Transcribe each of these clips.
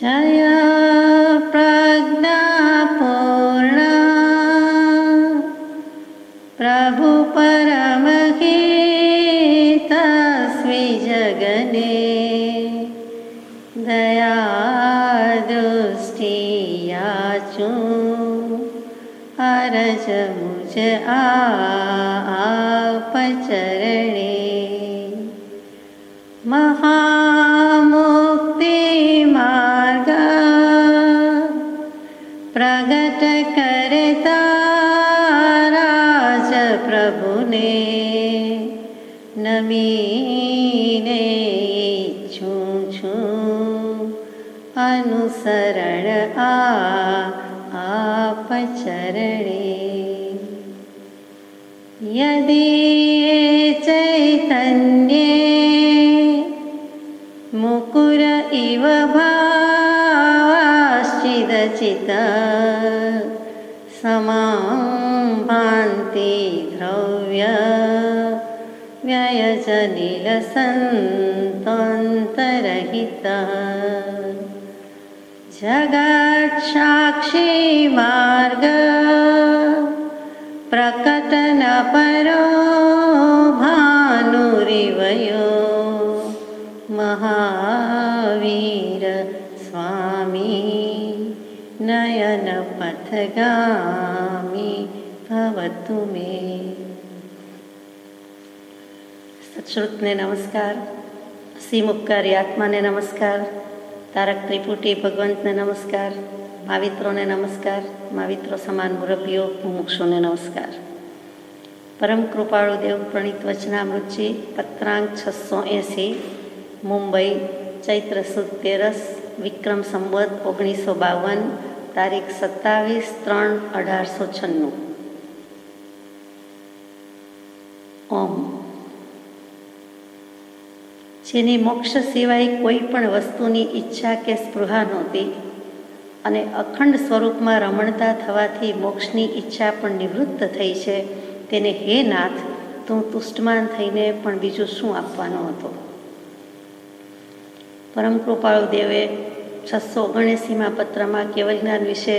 जय प्रज्ञापूर्णा प्रभु परमहितस्वी जगने दया दृष्टि याचूं अरज मुझ आप चरणे महामुक्ति मार्ग प्रगट करता राज प्रभु ने नमीने इच्छूं छूं अनुसरण आप चरणे यदि चैतन्ये मुकुर इव भावाश्चिदचित समां भान्ति द्रव्य व्ययजनिलसन्तरहितः जगत्साक्षी मार्ग प्रकटन परो भानुरिवयो महावीर स्वामी नयन पथगामी भवतु मे। सत्श्रुतने नमस्कार, सीमुपकारी आत्माने नमस्कार, तारक त्रिपुटी भगवंतने नमस्कार, मावित्रोने नमस्कार, माविત્રો સમાન મુરબ્બીઓ મુમુક્ષુને નમસ્કાર। પરમ કૃપાળુ દેવ પ્રણીત વચનામૃતજી પત્રાંક 680 મુંબઈ ચૈત્ર સુદ 13 વિક્રમ સંવત 1952 તારીખ 27/3/1896। ઓમ। જેની મોક્ષ સિવાય કોઈ પણ વસ્તુની ઈચ્છા કે સ્પૃહા નહોતી અને અખંડ સ્વરૂપમાં રમણતા થવાથી મોક્ષની ઈચ્છા પણ નિવૃત્ત થઈ છે, તેને હે નાથ તું તુષ્ટમાન થઈને પણ બીજું શું આપવાનો હતો? પરમ કૃપાળુ દેવે 679માં પત્રમાં કેવલ જ્ઞાન વિશે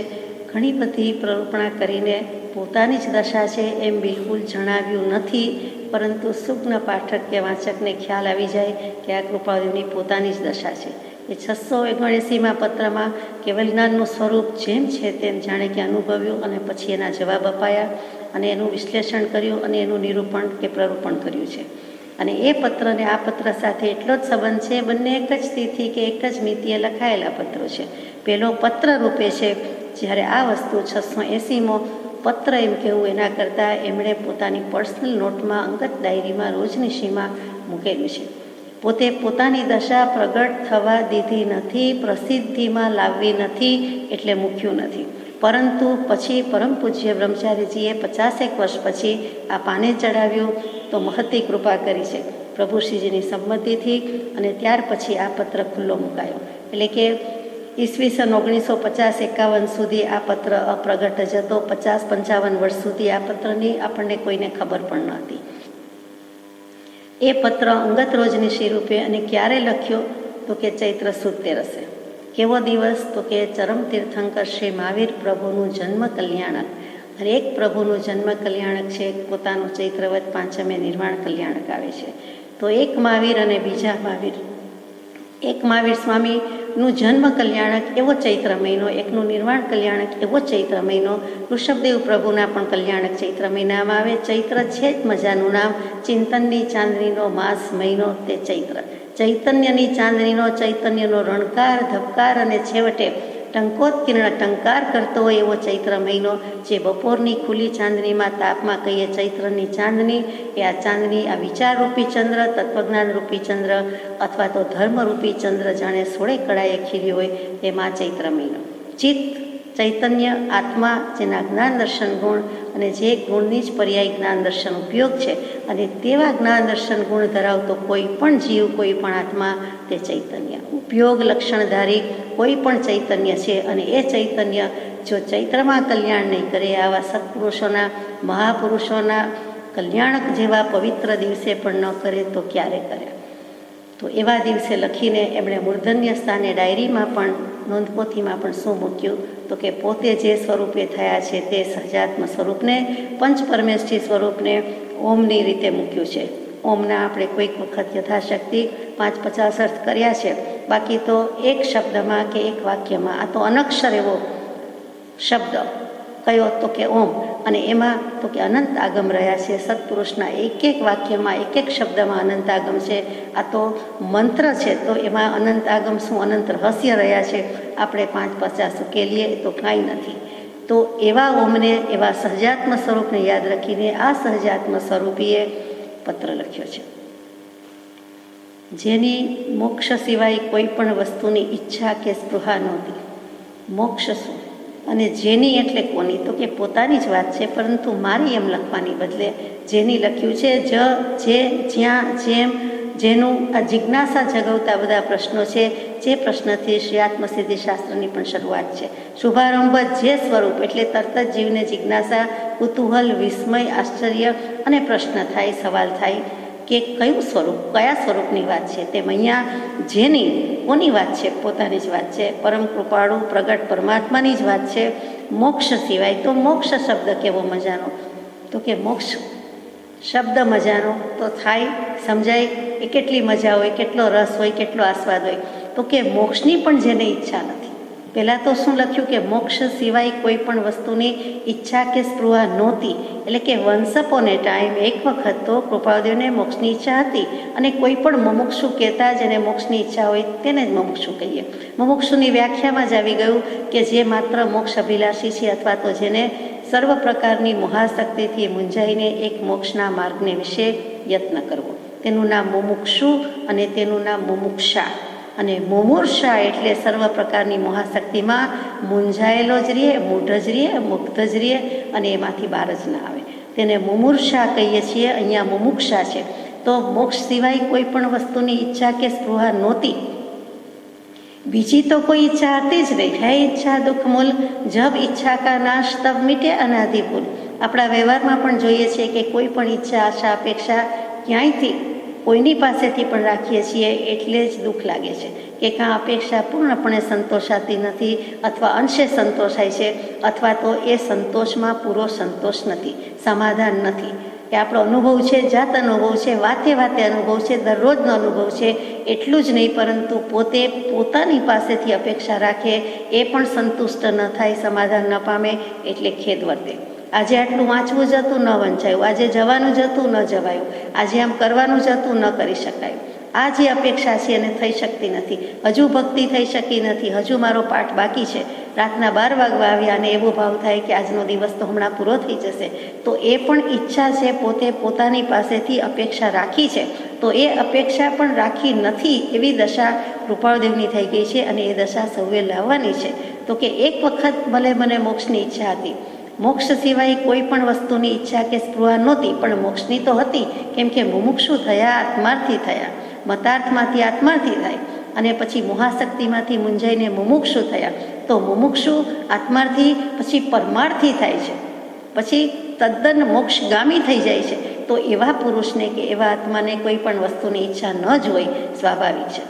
ઘણી બધી પ્રરૂપણા કરીને પોતાની જ દશા છે એમ બિલકુલ જણાવ્યું નથી, પરંતુ સુગ્ન પાઠક કે વાંચકને ખ્યાલ આવી જાય કે આ કૃપાળુદેવની પોતાની જ દશા છે। એ 679માં પત્રમાં કેવલ જ્ઞાનનું સ્વરૂપ જેમ છે તેમ જાણે કે અનુભવ્યું અને પછી એના જવાબ અપાયા અને એનું વિશ્લેષણ કર્યું અને એનું નિરૂપણ કે પ્રરૂપણ કર્યું છે। અને એ પત્રને આ પત્ર સાથે એટલો જ સંબંધ છે, બંને એક જ તિથિ કે એક જ મિતિએ લખાયેલા પત્રો છે। પહેલો પત્ર રૂપે છે, જ્યારે આ વસ્તુ 680મો પત્ર એમ કહેવું એના કરતાં એમણે પોતાની પર્સનલ નોટમાં અંગત ડાયરીમાં રોજનીશીમાં મૂકેલું છે। પોતે પોતાની દશા પ્રગટ થવા દીધી નથી, પ્રસિદ્ધિમાં લાવવી નથી એટલે મૂક્યું નથી, પરંતુ પછી પરમ પૂજ્ય બ્રહ્મચારીજીએ 50 વર્ષ પછી આ પાને ચડાવ્યું તો મહતી કૃપા કરી છે પ્રભુ શ્રીજીની સંમતિથી, અને ત્યાર પછી આ પત્ર ખુલ્લો મુકાયો। એટલે કે ઈસવીસન 1950-51 સુધી આ પત્ર અપ્રગટ જ હતો। 50-55 વર્ષ સુધી આ પત્રની આપણને કોઈને ખબર પણ ન હતી। એ પત્ર અંગત રોજનીશી રૂપે અને ક્યારે લખ્યો તો કે ચૈત્ર સુદ 13। કેવો દિવસ તો કે ચરમ તીર્થંકર શ્રી મહાવીર પ્રભુનું જન્મ કલ્યાણક, અને એક પ્રભુનું જન્મ કલ્યાણક છે, પોતાનું ચૈત્રવત પાંચમે નિર્વાણ કલ્યાણક આવે છે। તો એક મહાવીર અને બીજા મહાવીર, એક મહાવીર સ્વામીનું જન્મ કલ્યાણક એવો ચૈત્ર મહિનો, એકનું નિર્વાણ કલ્યાણક એવો ચૈત્ર મહિનો, ઋષભદેવ પ્રભુના પણ કલ્યાણક ચૈત્ર મહિનામાં આવે। ચૈત્ર છે જ મજાનું નામ, ચિંતનની ચાંદનીનો માસ મહિનો તે ચૈત્ર, ચૈતન્યની ચાંદનીનો, ચૈતન્યનો રણકાર ધબકાર અને છેવટે ટંકોત્કીર્ણ ટંકાર કરતો હોય એવો ચૈત્ર મહિનો, જે બપોરની ખુલ્લી ચાંદનીમાં તાપમાં કહીએ ચૈત્રની ચાંદની, એ આ ચાંદની આ વિચારરૂપી ચંદ્ર, તત્વજ્ઞાનરૂપી ચંદ્ર અથવા તો ધર્મરૂપી ચંદ્ર જાણે 16 કળાએ ખીલ્યું હોય તેમાં ચૈત્ર મહિનો। ચિત્ત ચૈતન્ય આત્મા, જેના જ્ઞાન દર્શન ગુણ અને જે ગુણની જ પર્યાય જ્ઞાન દર્શન ઉપયોગ છે, અને તેવા જ્ઞાન દર્શન ગુણ ધરાવતો કોઈ પણ જીવ, કોઈ પણ આત્મા તે ચૈતન્ય ઉપયોગ લક્ષણધારી કોઈ પણ ચૈતન્ય છે। અને એ ચૈતન્ય જો ચૈત્રમાં કલ્યાણ નહીં કરે, આવા સત્પુરુષોના મહાપુરુષોના કલ્યાણક જેવા પવિત્ર દિવસે પણ ન કરે તો ક્યારે કરે? તો એવા દિવસે લખીને એમણે મૂર્ધન્ય સ્થાને ડાયરીમાં પણ નોંધપોથીમાં પણ શું મૂક્યું તો કે પોતે જે સ્વરૂપે થયા છે તે સહજાત્મ સ્વરૂપને પંચ પરમેષ્ઠી સ્વરૂપને ઓમની રીતે મૂક્યું છે. ઓમના આપણે કોઈક વખત યથાશક્તિ 5-50 અર્થ કર્યા છે, બાકી તો એક શબ્દમાં કે એક વાક્યમાં આ તો અનક્ષર એવો શબ્દ કયો તો કે ઓમ, અને એમાં તો કે અનંત આગમ રહ્યા છે. સત્પુરુષના એક એક વાક્યમાં એક એક શબ્દમાં અનંત આગમ છે. આ તો મંત્ર છે, તો એમાં અનંત આગમ શું, અનંત રહસ્ય રહ્યા છે. આપણે 5-50 ઉકેલીએ તો કાંઈ નથી. તો એવા ઓમને, એવા સહજાત્મ સ્વરૂપને યાદ રાખીને આ સહજાત્મ સ્વરૂપીએ પત્ર લખ્યો છે, જેની મોક્ષ સિવાય કોઈ પણ વસ્તુની ઈચ્છા કે સ્પૃહા નહોતી. મોક્ષ શું અને જેની એટલે કોની, તો કે પોતાની જ વાત છે, પરંતુ મારી એમ લખવાની બદલે જેની લખ્યું છે. જે, જ્યાં, જેમ, જેનું આ જિજ્ઞાસા જગાવતા બધા પ્રશ્નો છે, જે પ્રશ્નથી શ્રી આત્મસિદ્ધિ શાસ્ત્રની પણ શરૂઆત છે. શુભારંભ જે સ્વરૂપ એટલે તરત જ જીવને જિજ્ઞાસા, કુતૂહલ, વિસ્મય, આશ્ચર્ય અને પ્રશ્ન થાય, સવાલ થાય કે કયું સ્વરૂપ, કયા સ્વરૂપની વાત છે. તેમ અહીંયા જેની કોની વાત છે, પોતાની જ વાત છે. પરમ કૃપાળુ પ્રગટ પરમાત્માની જ વાત છે. મોક્ષ સિવાય, તો મોક્ષ શબ્દ કેવો મજાનો, તો કે મોક્ષ શબ્દ મજાનો તો થાય, સમજાય એ કેટલી મજા હોય, કેટલો રસ હોય, કેટલો આસ્વાદ હોય. તો કે મોક્ષની પણ જેને ઈચ્છા નથી. પહેલાં તો શું લખ્યું કે મોક્ષ સિવાય કોઈ પણ વસ્તુની ઈચ્છા કે સ્પૃહા નહોતી. એટલે કે વન્સ અપોન એ ટાઈમ, એક વખત તો કૃપાળુદેવને મોક્ષની ઈચ્છા હતી, અને કોઈ પણ મુમુક્ષુ કહેતા જેને મોક્ષની ઈચ્છા હોય તેને જ મુમુક્ષુ કહીએ. મુમુક્ષુની વ્યાખ્યામાં જ આવી ગયું કે જે માત્ર મોક્ષ અભિલાષી છે, અથવા તો જેને સર્વ પ્રકારની મહાશક્તિથી મૂંઝાઈને એક મોક્ષના માર્ગને વિશે યત્ન કરવો, તેનું નામ મુમુક્ષુ અને તેનું નામ મુમુક્ષા. અને મુમૂર્ષા એટલે સર્વ પ્રકારની મહાશક્તિમાં મૂંઝાયેલો જ રહે, મૂઢ જ રહે, મુગ્ધ જ રહે, અને એમાંથી બહાર જ ના આવે. તેને મુમૂર્ષા કહીએ છીએ, અહીંયા મુમુક્ષા છે. તો મોક્ષ સિવાય કોઈ પણ વસ્તુની ઈચ્છા કે સ્પૃહા નહોતી. બીજી તો કોઈ ઈચ્છા હતી જ નહીં. હે ઈચ્છા દુઃખ મૂલ, જબ ઈચ્છા કા નાશ તબ મીટે અનાદિ ભૂલ. આપણા વ્યવહારમાં પણ જોઈએ છીએ કે કોઈ પણ ઈચ્છા, આશા, અપેક્ષા ક્યાંયથી કોઈની પાસેથી પણ રાખીએ છીએ એટલે જ દુઃખ લાગે છે કે કાં અપેક્ષા પૂર્ણપણે સંતોષાતી નથી, અથવા અંશે સંતોષાય છે, અથવા તો એ સંતોષમાં પૂરો સંતોષ નથી, સમાધાન નથી. એ આપણો અનુભવ છે, જાત અનુભવ છે, વાતે વાતે અનુભવ છે, દરરોજનો અનુભવ છે. એટલું જ નહીં, પરંતુ પોતે પોતાની પાસેથી અપેક્ષા રાખે એ પણ સંતુષ્ટ ન થાય, સમાધાન ન પામે, એટલે ખેદ વર્તે. આજે આટલું વાંચવું જ હતું, ન વંચાયું. આજે જવાનું જ હતું, ન જવાયું. આજે આમ કરવાનું જ હતું, ન કરી શકાયું. આ જે અપેક્ષા છે એને થઈ શકતી નથી. હજુ ભક્તિ થઈ શકી નથી, હજુ મારો પાઠ બાકી છે. રાતના 12 વાગવા આવ્યા અને એવો ભાવ થાય કે આજનો દિવસ તો હમણાં પૂરો થઈ જશે. તો એ પણ ઈચ્છા છે, પોતે પોતાની પાસેથી અપેક્ષા રાખી છે, તો એ અપેક્ષા પણ રાખી નથી એવી દશા કૃપાળુદેવની થઈ ગઈ છે, અને એ દશા સૌએ લાવવાની છે. તો કે એક વખત ભલે મને મોક્ષની ઈચ્છા હતી, મોક્ષ સિવાય કોઈ પણ વસ્તુની ઈચ્છા કે સ્પૃહા નહોતી, પણ મોક્ષની તો હતી. કેમ કે મુમુક્ષુ થયા, આત્માર્થી થયા. મતાર્થમાંથી આત્માર્થી થાય, અને પછી મહાશક્તિમાંથી મૂંઝાઈને મુમુક્ષુ થયા. તો મુમુક્ષુ આત્માર્થી પછી પરમાર્થી થાય છે, પછી તદ્દન મોક્ષગામી થઈ જાય છે. તો એવા પુરુષને કે એવા આત્માને કોઈ પણ વસ્તુની ઈચ્છા ન જ હોય, સ્વાભાવિક છે.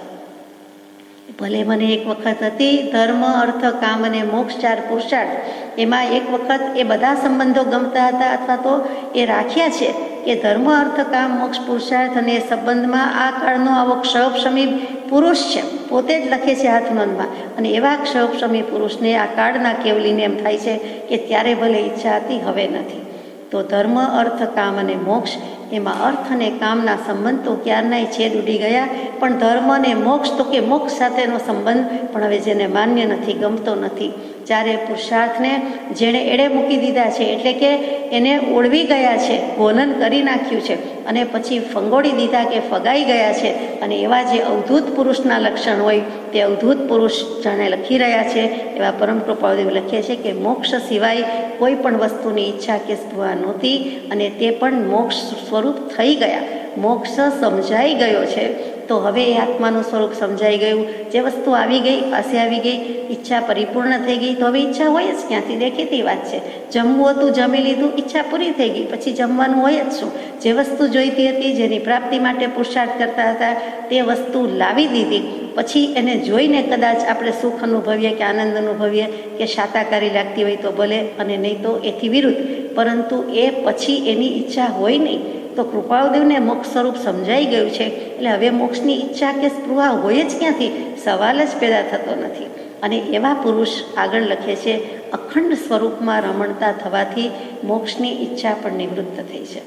ભલે મને એક વખત હતી ધર્મ, અર્થ, કામ અને મોક્ષ 4 પુરુષાર્થ, એમાં એક વખત એ બધા સંબંધો ગમતા હતા, અથવા તો એ રાખ્યા છે કે ધર્મ, અર્થ, કામ, મોક્ષ, પુરુષાર્થ, અને એ સંબંધમાં આ કાળનો આવો ક્ષયોપશમી પુરુષ છે, પોતે જ લખે છે હાથનોંધમાં. અને એવા ક્ષયોપશમી પુરુષને આ કાળના કેવલીને એમ થાય છે કે ત્યારે ભલે ઈચ્છા હતી, હવે નથી. તો ધર્મ, અર્થ, કામ અને મોક્ષ, એમાં અર્થ અને કામના સંબંધ તો ક્યારનાય છેદ ઉડી ગયા, પણ ધર્મ અને મોક્ષ, તો કે મોક્ષ સાથેનો સંબંધ પણ હવે જેને માન્ય નથી, ગમતો નથી. 4 પુરુષાર્થને જેણે એડે મૂકી દીધા છે, એટલે કે એને ઓળવી ગયા છે, ગોનન કરી નાખ્યું છે, અને પછી ફંગોળી દીધા કે ફગાઈ ગયા છે. અને એવા જે અવધૂત પુરુષના લક્ષણ હોય તે અવધૂત પુરુષ જાણે લખી રહ્યા છે. એવા પરમ કૃપાળુદેવ લખે છે કે મોક્ષ સિવાય કોઈ પણ વસ્તુની ઈચ્છા કે સ્પૃહા નહોતી, અને તે પણ મોક્ષ સ્વરૂપ થઈ ગયા. મોક્ષ સમજાઈ ગયો છે, તો હવે એ આત્માનું સ્વરૂપ સમજાઈ ગયું. જે વસ્તુ આવી ગઈ, પાસે આવી ગઈ, ઈચ્છા પરિપૂર્ણ થઈ ગઈ, તો હવે ઈચ્છા હોય જ ક્યાંથી? દેખીતી વાત છે. જમવું હતું, જમી લીધું, ઈચ્છા પૂરી થઈ ગઈ, પછી જમવાનું હોય જ શું? જે વસ્તુ જોઈતી હતી, જેની પ્રાપ્તિ માટે પુરુષાર્થ કરતા હતા, તે વસ્તુ લાવી દીધી. પછી એને જોઈને કદાચ આપણે સુખ અનુભવીએ કે આનંદ અનુભવીએ કે શાતાકારી લાગતી હોય તો ભલે, અને નહીં તો એથી વિરુદ્ધ. પરંતુ એ પછી એની ઈચ્છા હોય નહીં. તો કૃપાળુદેવને મોક્ષ સ્વરૂપ સમજાઈ ગયું છે, એટલે હવે મોક્ષની ઈચ્છા કે સ્પૃહા હોય જ ક્યાંથી? સવાલ જ પેદા થતો નથી. અને એવા પુરુષ આગળ લખે છે, અખંડ સ્વરૂપમાં રમણતા થવાથી મોક્ષની ઈચ્છા પણ નિવૃત્ત થઈ છે.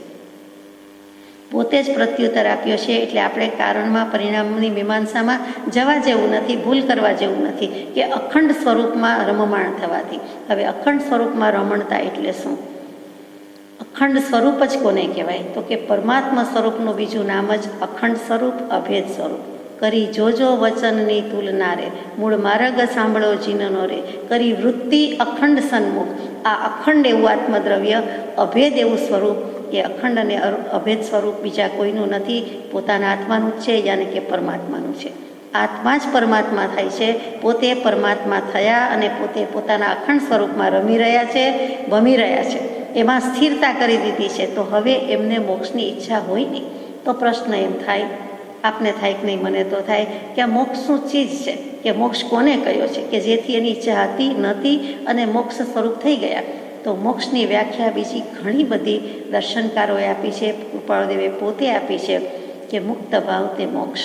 પોતે જ પ્રત્યુત્તર આપ્યો છે, એટલે આપણે કારણમાં પરિણામની મીમાંસામાં જવા જેવું નથી, ભૂલ કરવા જેવું નથી કે અખંડ સ્વરૂપમાં રમમાણ થવાથી. હવે અખંડ સ્વરૂપમાં રમણતા એટલે શું? અખંડ સ્વરૂપ જ કોને કહેવાય? તો કે પરમાત્મા સ્વરૂપનું બીજું નામ જ અખંડ સ્વરૂપ, અભેદ સ્વરૂપ. કરી જોજો વચનની તુલના રે, મૂળ માર્ગ સાંભળો જીનનો રે, કરી વૃત્તિ અખંડ સન્મુખ. આ અખંડ એવું આત્મદ્રવ્ય, અભેદ એવું સ્વરૂપ, એ અખંડ અને અભેદ સ્વરૂપ બીજા કોઈનું નથી, પોતાના આત્માનું જ છે, યાની કે પરમાત્માનું છે. આત્મા જ પરમાત્મા થાય છે. પોતે પરમાત્મા થયા અને પોતે પોતાના અખંડ સ્વરૂપમાં રમી રહ્યા છે, ભમી રહ્યા છે, એમાં સ્થિરતા કરી દીધી છે. તો હવે એમને મોક્ષની ઈચ્છા હોય નહીં. તો પ્રશ્ન એમ થાય, આપને થાય કે નહીં, મને તો થાય કે આ મોક્ષ શું ચીજ છે, કે મોક્ષ કોને કયો છે કે જેથી એની ઈચ્છા હતી નહોતી અને મોક્ષ સ્વરૂપ થઈ ગયા? તો મોક્ષની વ્યાખ્યા બીજી ઘણી બધી દર્શનકારોએ આપી છે, કૃપાળુદેવે પોતે આપી છે કે મુક્ત ભાવ તે મોક્ષ.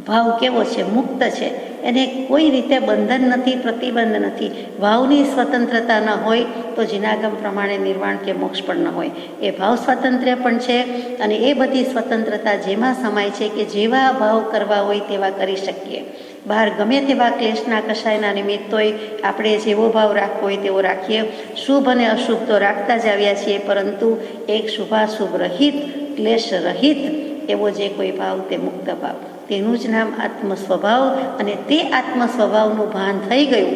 ભાવ કેવો છે? મુક્ત છે. એને કોઈ રીતે બંધન નથી, પ્રતિબંધ નથી. ભાવની સ્વતંત્રતા ન હોય તો જીનાગમ પ્રમાણે નિર્વાણ કે મોક્ષ પણ ન હોય. એ ભાવ સ્વાતંત્ર્ય પણ છે, અને એ બધી સ્વતંત્રતા જેમાં સમાય છે કે જેવા ભાવ કરવા હોય તેવા કરી શકીએ. બહાર ગમે તેવા ક્લેશના કશાયના નિમિત્તોય આપણે જેવો ભાવ રાખવો હોય તેવો રાખીએ. શુભ અને અશુભ તો રાખતા જ આવ્યા છીએ, પરંતુ એક શુભાશુભ રહિત, ક્લેશ રહિત એવો જે કોઈ ભાવ તે મુક્ત ભાવ, તેનું જ નામ આત્મ સ્વભાવ. અને તે આત્મ સ્વભાવનું ભાન થઈ ગયું.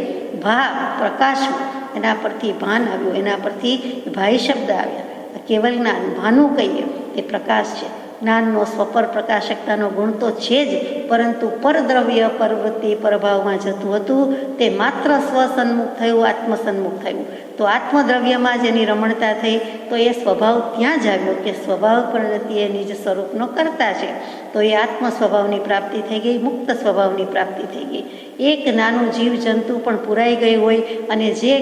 પ્રકાશ, એના પરથી ભાન આવ્યું, એના પરથી ભાઈ શબ્દ આવ્યા. કેવલ જ્ઞાન, ભાનું કહીએ તે પ્રકાશ છે. જ્ઞાનનો સ્વપર પ્રકાશકતાનો ગુણ તો છે જ, પરંતુ પરદ્રવ્ય, પરવૃત્તિ, પરભાવમાં જતું હતું, તે માત્ર સ્વસન્મુખ થયું, આત્મસન્મુખ થયું. તો આત્મદ્રવ્યમાં જેની રમણતા થઈ, તો એ સ્વભાવ ત્યાં જ આવ્યો કે સ્વભાવ પરિણતિ એ નિજ સ્વરૂપનો કરતા છે. તો એ આત્મ સ્વભાવની પ્રાપ્તિ થઈ ગઈ, મુક્ત સ્વભાવની પ્રાપ્તિ થઈ ગઈ. એક નાનું જીવ જંતુ પણ પુરાઈ ગયું હોય અને જે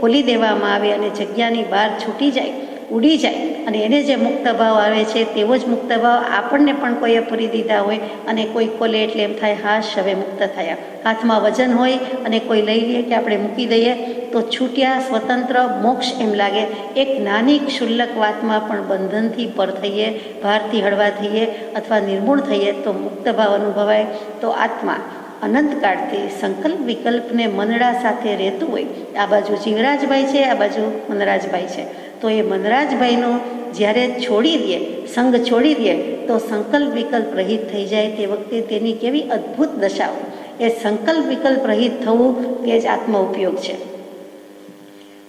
ખોલી દેવામાં આવે અને જગ્યાની બહાર છૂટી જાય, ઉડી જાય, અને એને જે મુક્ત ભાવ આવે છે તેવો જ મુક્ત ભાવ આપણને પણ કોઈએ પૂરી દીધા હોય અને કોઈ ખોલે એટલે એમ થાય હાશ હવે મુક્ત થયા. હાથમાં વજન હોય અને કોઈ લઈ લે કે આપણે મૂકી દઈએ તો છૂટ્યા, સ્વતંત્ર, મોક્ષ એમ લાગે. એક નાની ક્ષુલ્લક વાતમાં પણ બંધનથી પર થઈએ, ભારથી હળવા થઈએ અથવા નિર્મૂળ થઈએ તો મુક્ત ભાવ અનુભવાય. તો આત્મા અનંતકાળથી સંકલ્પ વિકલ્પને મનડા સાથે રહેતું હોય. આ બાજુ જીવરાજભાઈ છે, આ બાજુ મનરાજભાઈ છે. તો એ મનરાજભાઈનો જ્યારે છોડી દે, સંગ છોડી દે, તો સંકલ્પ વિકલ્પ રહિત થઈ જાય. તે વખતે તેની કેવી અદ્ભુત દશા હોય. એ સંકલ્પ વિકલ્પ રહિત થવું તે જ આત્મ ઉપયોગ છે.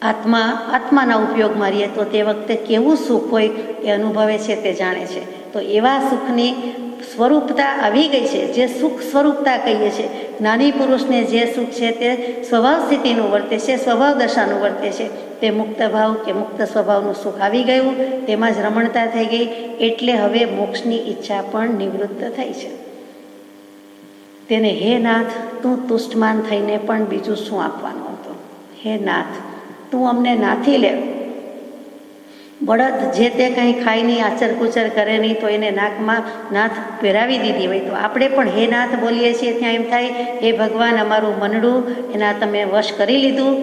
આત્માના ઉપયોગમાં રહીએ તો તે વખતે કેવું સુખ હોય એ અનુભવે છે, તે જાણે છે. તો એવા સુખની સ્વરૂપતા આવી ગઈ છે, જે સુખ સ્વરૂપતા કહીએ છીએ. જ્ઞાની પુરુષને જે સુખ છે તે સ્વભાવ સ્થિતિનું વર્તે છે, સ્વભાવ દશાનું વર્તે છે. તે મુક્ત ભાવ કે મુક્ત સ્વભાવનું સુખ આવી ગયું, તેમાં જ રમણતા થઈ ગઈ. એટલે હવે મોક્ષની ઈચ્છા પણ નિવૃત્ત થઈ છે. તેને હે નાથ, તું તુષ્ટમાન થઈને પણ બીજું શું આપવાનું હતું? હે નાથ, તું અમને નાથી લે. બળદ જે તે કંઈ ખાય નહીં, આચર કુચર કરે નહીં, તો એને નાકમાં નાથ પહેરાવી દીધી હોય. તો આપણે પણ હે નાથ બોલીએ છીએ ત્યાં એમ થાય, હે ભગવાન, અમારું મનડું એના તમે વશ કરી લીધું,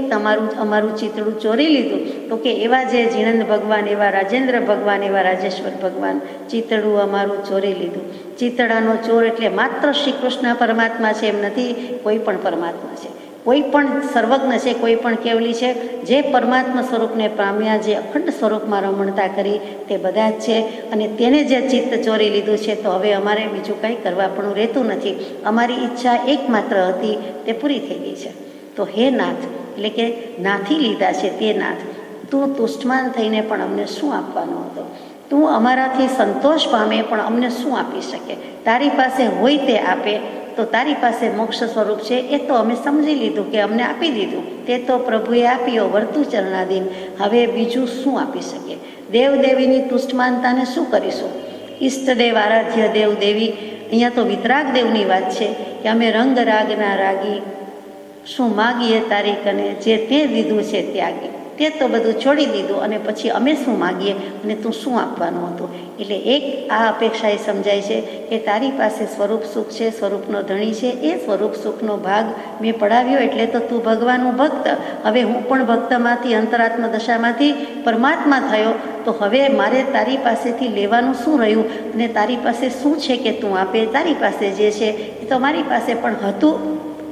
અમારું ચિતડું ચોરી લીધું. તો કે એવા જે જીણંદ ભગવાન, એવા રાજેન્દ્ર ભગવાન, એવા રાજેશ્વર ભગવાન, ચિતડું અમારું ચોરી લીધું. ચિતડાનો ચોર એટલે માત્ર શ્રી કૃષ્ણ પરમાત્મા છે એમ નથી, કોઈ પણ પરમાત્મા છે, કોઈ પણ સર્વજ્ઞ છે, કોઈ પણ કેવલી છે. જે પરમાત્મા સ્વરૂપને પામ્યા, જે અખંડ સ્વરૂપમાં રમણતા કરી, તે બધા જ છે. અને તેને જે ચિત્ત ચોરી લીધું છે, તો હવે અમારે બીજું કંઈ કરવા પણ રહેતું નથી. અમારી ઈચ્છા એકમાત્ર હતી, તે પૂરી થઈ ગઈ છે. તો હે નાથ, એટલે કે નાથી લીધા છે તે નાથ, તું તુષ્ટમાન થઈને પણ અમને શું આપવાનો હતો? તું અમારાથી સંતોષ પામે પણ અમને શું આપી શકે? તારી પાસે હોય તે આપે. તો તારી પાસે મોક્ષ સ્વરૂપ છે એ તો અમે સમજી લીધું કે અમને આપી દીધું, તે તો પ્રભુએ આપ્યો વર્તુ ચરણાધીન. હવે બીજું શું આપી શકે? દેવદેવીની તુષ્ટમાનતાને શું કરીશું? ઈષ્ટદેવ આરાધ્ય દેવ દેવી, અહીંયા તો વિતરાગ દેવની વાત છે કે અમે રંગ રાગના રાગી, શું માગીએ તારી કને, જે તે દીધું છે ત્યાગી. તે તો બધું છોડી દીધું અને પછી અમે શું માગીએ અને તું શું આપવાનું હતું? એટલે એક આ અપેક્ષા એ સમજાય છે કે તારી પાસે સ્વરૂપ સુખ છે, સ્વરૂપનો ધણી છે. એ સ્વરૂપ સુખનો ભાગ મેં પડાવ્યો એટલે તો તું ભગવાનનું ભક્ત. હવે હું પણ ભક્તમાંથી, અંતરાત્મ દશામાંથી પરમાત્મા થયો. તો હવે મારે તારી પાસેથી લેવાનું શું રહ્યું? અને તારી પાસે શું છે કે તું આપે? તારી પાસે જે છે એ તો મારી પાસે પણ હતું,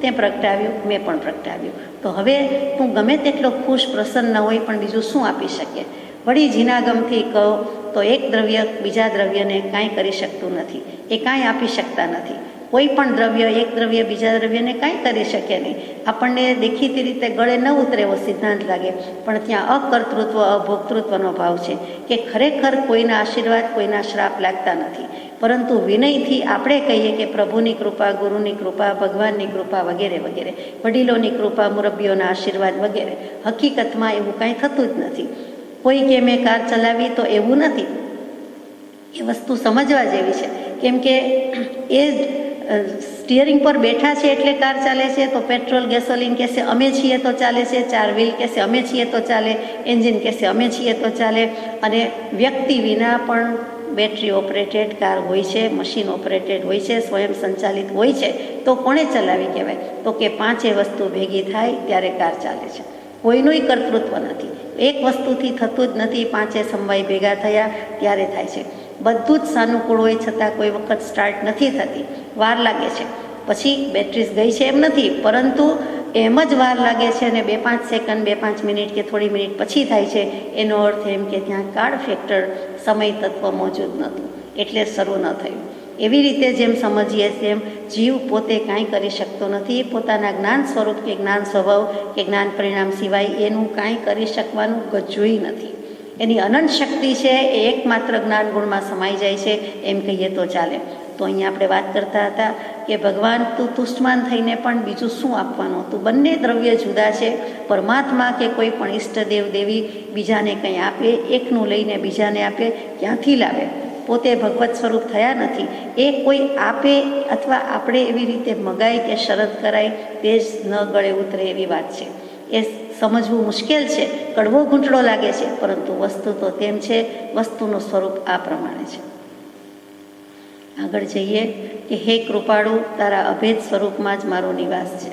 તે પ્રગટાવ્યું, મેં પણ પ્રગટાવ્યું. તો હવે તું ગમે તેટલો ખુશ પ્રસન્ન હોય પણ બીજું શું આપી શકે? વળી જીનાગમથી કહો તો એક દ્રવ્ય બીજા દ્રવ્યને કાંઈ કરી શકતું નથી, એ કાંઈ આપી શકતા નથી. કોઈ પણ દ્રવ્ય, એક દ્રવ્ય બીજા દ્રવ્યને કાંઈ કરી શકે નહીં. આપણને દેખીતી રીતે ગળે ન ઉતરે એવો સિદ્ધાંત લાગે, પણ ત્યાં અકર્તૃત્વ, અભોક્તૃત્વનો ભાવ છે કે ખરેખર કોઈના આશીર્વાદ, કોઈના શ્રાપ લાગતા નથી. પરંતુ વિનયથી આપણે કહીએ કે પ્રભુની કૃપા, ગુરુની કૃપા, ભગવાનની કૃપા વગેરે વગેરે, વડીલોની કૃપા, મુરબ્બીઓના આશીર્વાદ વગેરે. હકીકતમાં એવું કાંઈ થતું જ નથી. કોઈ કે મેં કાર ચલાવી તો એવું નથી. એ વસ્તુ સમજવા જેવી છે. કેમ કે એ સ્ટિયરિંગ પર બેઠા છે એટલે કાર ચાલે છે. તો પેટ્રોલ, ગેસોલિન કહેશે અમે છીએ તો ચાલે છે, ચાર વ્હીલ કહેશે અમે છીએ તો ચાલે, એન્જિન કહેશે અમે છીએ તો ચાલે. અને વ્યક્તિ વિના પણ બેટરી ઓપરેટેડ કાર હોય છે, મશીન ઓપરેટેડ હોય છે, સ્વયં સંચાલિત હોય છે. તો કોણે ચલાવી કહેવાય? તો કે પાંચે વસ્તુ ભેગી થાય ત્યારે કાર ચાલે છે. કોઈનું કર્તૃત્વ નથી, એક વસ્તુથી થતું જ નથી. પાંચે સમવાય ભેગા થયા ત્યારે થાય છે. બધું જ સાનુકૂળ હોય છતાં કોઈ વખત સ્ટાર્ટ નથી થતી, વાર લાગે છે. પછી બેટરીઝ ગઈ છે એમ નથી, પરંતુ એમ જ વાર લાગે છે અને 2-5 સેકન્ડ, 2-5 મિનિટ કે થોડી મિનિટ પછી થાય છે. એનો અર્થ એમ કે ત્યાં કાળ ફેક્ટર, સમય તત્વ મોજૂદ નહોતું, એટલે શરૂ ન થયું. એવી રીતે જેમ સમજીએ તેમ જીવ પોતે કાંઈ કરી શકતો નથી. પોતાના જ્ઞાન સ્વરૂપ કે જ્ઞાન સ્વભાવ કે જ્ઞાન પરિણામ સિવાય એનું કાંઈ કરી શકવાનું ગજુય નથી. એની અનંત શક્તિ છે એ એકમાત્ર જ્ઞાન ગુણમાં સમાઈ જાય છે, એમ કહીએ તો ચાલે. તો અહીંયા આપણે વાત કરતા હતા કે ભગવાન તું તુષ્ટમાન થઈને પણ બીજું શું આપવાનું હતું? બંને દ્રવ્ય જુદા છે. પરમાત્મા કે કોઈ પણ ઈષ્ટદેવ દેવી બીજાને કંઈ આપે, એકનું લઈને બીજાને આપે, ક્યાંથી લાવે? પોતે ભગવત સ્વરૂપ થયા નથી. એ કોઈ આપે અથવા આપણે એવી રીતે મગાય કે શરત કરાય તે જ ન ગળે ઉતરે એવી વાત છે. એ સમજવું મુશ્કેલ છે, કડવો ઘૂંટડો લાગે છે, પરંતુ વસ્તુ તો તેમ છે. વસ્તુનું સ્વરૂપ આ પ્રમાણે છે. આગળ જઈએ કે હે કૃપાળુ, તારા અભેદ સ્વરૂપમાં જ મારો નિવાસ છે.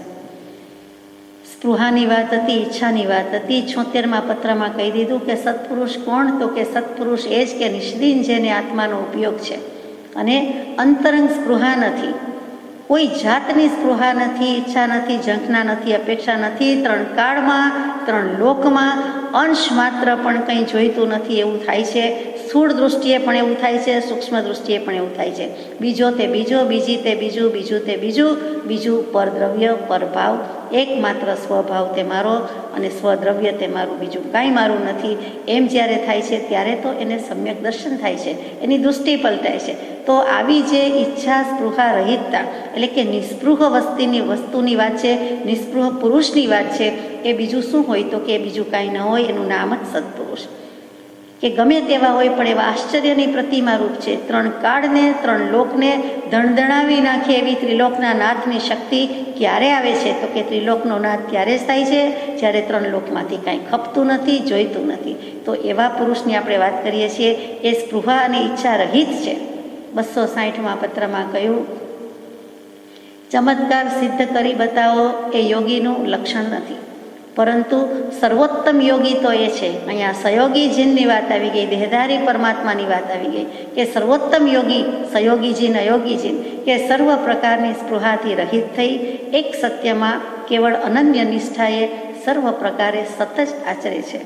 સ્પૃહાની વાત હતી, ઈચ્છાની વાત હતી. 76મા પત્રમાં કહી દીધું કે સત્પુરુષ કોણ? તો કે સત્પુરુષ એ જ કે નિષ્દિન જેને આત્માનો ઉપયોગ છે અને અંતરંગ સ્પૃહા નથી, કોઈ જાતની સ્પૃહા નથી, ઈચ્છા નથી, ઝંખના નથી, અપેક્ષા નથી. 3 કાળમાં, 3 લોકમાં અંશ માત્ર પણ કંઈ જોઈતું નથી એવું થાય છે. સ્થૂળ દૃષ્ટિએ પણ એવું થાય છે, સૂક્ષ્મ દૃષ્ટિએ પણ એવું થાય છે. બીજો તે બીજો, બીજી તે બીજું, બીજું તે બીજું, બીજું પરદ્રવ્ય, પરભાવ. એકમાત્ર સ્વભાવ તે મારો અને સ્વદ્રવ્ય તે મારું, બીજું કાંઈ મારું નથી. એમ જ્યારે થાય છે ત્યારે તો એને સમ્યક દર્શન થાય છે, એની દૃષ્ટિ પલટાય છે. તો આવી જે ઈચ્છા સ્પૃહા રહિતતા એટલે કે નિસ્પૃહ વસ્તુની વાત છે, નિસ્પૃહ પુરુષની વાત છે. એ બીજું શું હોય? તો કે બીજું કાંઈ ન હોય, એનું નામ જ સત્પુરુષ. કે ગમે તેવા હોય પણ એવા આશ્ચર્યની પ્રતિમા રૂપ છે. 3 કાળને, 3 લોકને ધણધણાવી નાખે એવી ત્રિલોકના નાથની શક્તિ ક્યારે આવે છે? તો કે ત્રિલોકનો નાથ ત્યારે જ થાય છે જ્યારે 3 લોકમાંથી કાંઈ ખપતું નથી, જોઈતું નથી. તો એવા પુરુષની આપણે વાત કરીએ છીએ. એ સ્પૃહા અને ઈચ્છા રહિત છે. 260મા પત્રમાં કહ્યું, ચમત્કાર સિદ્ધ કરી બતાવો એ યોગીનું લક્ષણ નથી, પરંતુ સર્વોત્તમ યોગી તો એ છે. અહીંયા સયોગી જીનની વાત આવી ગઈ, દેહધારી પરમાત્માની વાત આવી ગઈ કે સર્વોત્તમ યોગી, સયોગી જીન, અયોગી જીન, કે સર્વ પ્રકારની સ્પૃહાથી રહિત થઈ એક સત્યમાં કેવળ અનન્ય નિષ્ઠાએ સર્વ પ્રકારે સતત આચરે છે.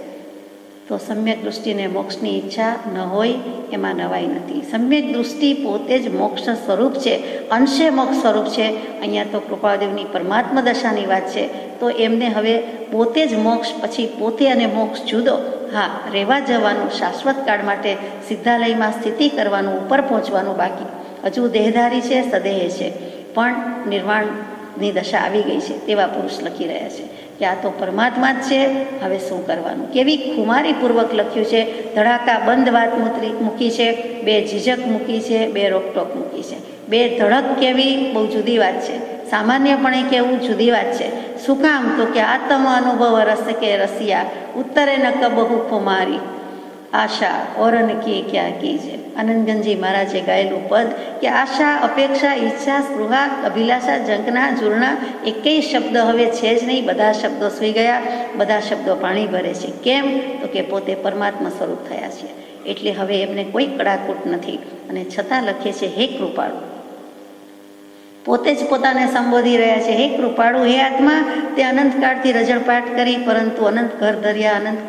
તો સમ્યક દૃષ્ટિને મોક્ષની ઈચ્છા ન હોય એમાં નવાઈ નથી. સમ્યક દૃષ્ટિ પોતે જ મોક્ષ સ્વરૂપ છે, અંશે મોક્ષ સ્વરૂપ છે. અહીંયા તો કૃપાળદેવની પરમાત્મા દશાની વાત છે, તો એમને હવે પોતે જ મોક્ષ, પછી પોતે અને મોક્ષ જુદો. હા, રહેવા જવાનું, શાશ્વત કાળ માટે સિદ્ધાલયમાં સ્થિતિ કરવાનું, ઉપર પહોંચવાનું બાકી. હજુ દેહધારી છે, સદેહ છે, પણ નિર્વાણની દશા આવી ગઈ છે તેવા પુરુષ લખી રહ્યા છે કે આ તો પરમાત્મા જ છે, હવે શું કરવાનું. કેવી ખુમારીપૂર્વક લખ્યું છે. ધડાકા બંધ વાત મૂકી છે, બે ઝીઝક મૂકી છે, બે રોકટોક મૂકી છે. બે ધડક કેવી બહુ જુદી વાત છે, સામાન્યપણે કેવું જુદી વાત છે. શું કામ? તો કે આત્મ અનુભવ રસ કે રસિયા ઉત્તરે ન કબહુ ખુમારી આશા ઓરન કી ક્યાં કીજે. આનંદગંજી મહારાજે ગાયેલું પદ કે આશા, અપેક્ષા, ઈચ્છા, સ્પૃહા, અભિલાષા, જંકના, જૂર્ણા એકેય શબ્દ હવે છે જ નહીં. બધા શબ્દો સૂઈ ગયા, બધા શબ્દો પાણી ભરે છે. કેમ? તો કે પોતે પરમાત્મા સ્વરૂપ થયા છે, એટલે હવે એમને કોઈ કડાકૂટ નથી. અને છતાં લખે છે, હે કૃપાળુ. પોતે જ પોતાને સંબોધી રહ્યા છે, હે કૃપાળુ, હે આત્મા, તે અનંતકાળથી રજળપાટ કરી, પરંતુ અનંત ઘર ધર્યા, અનંત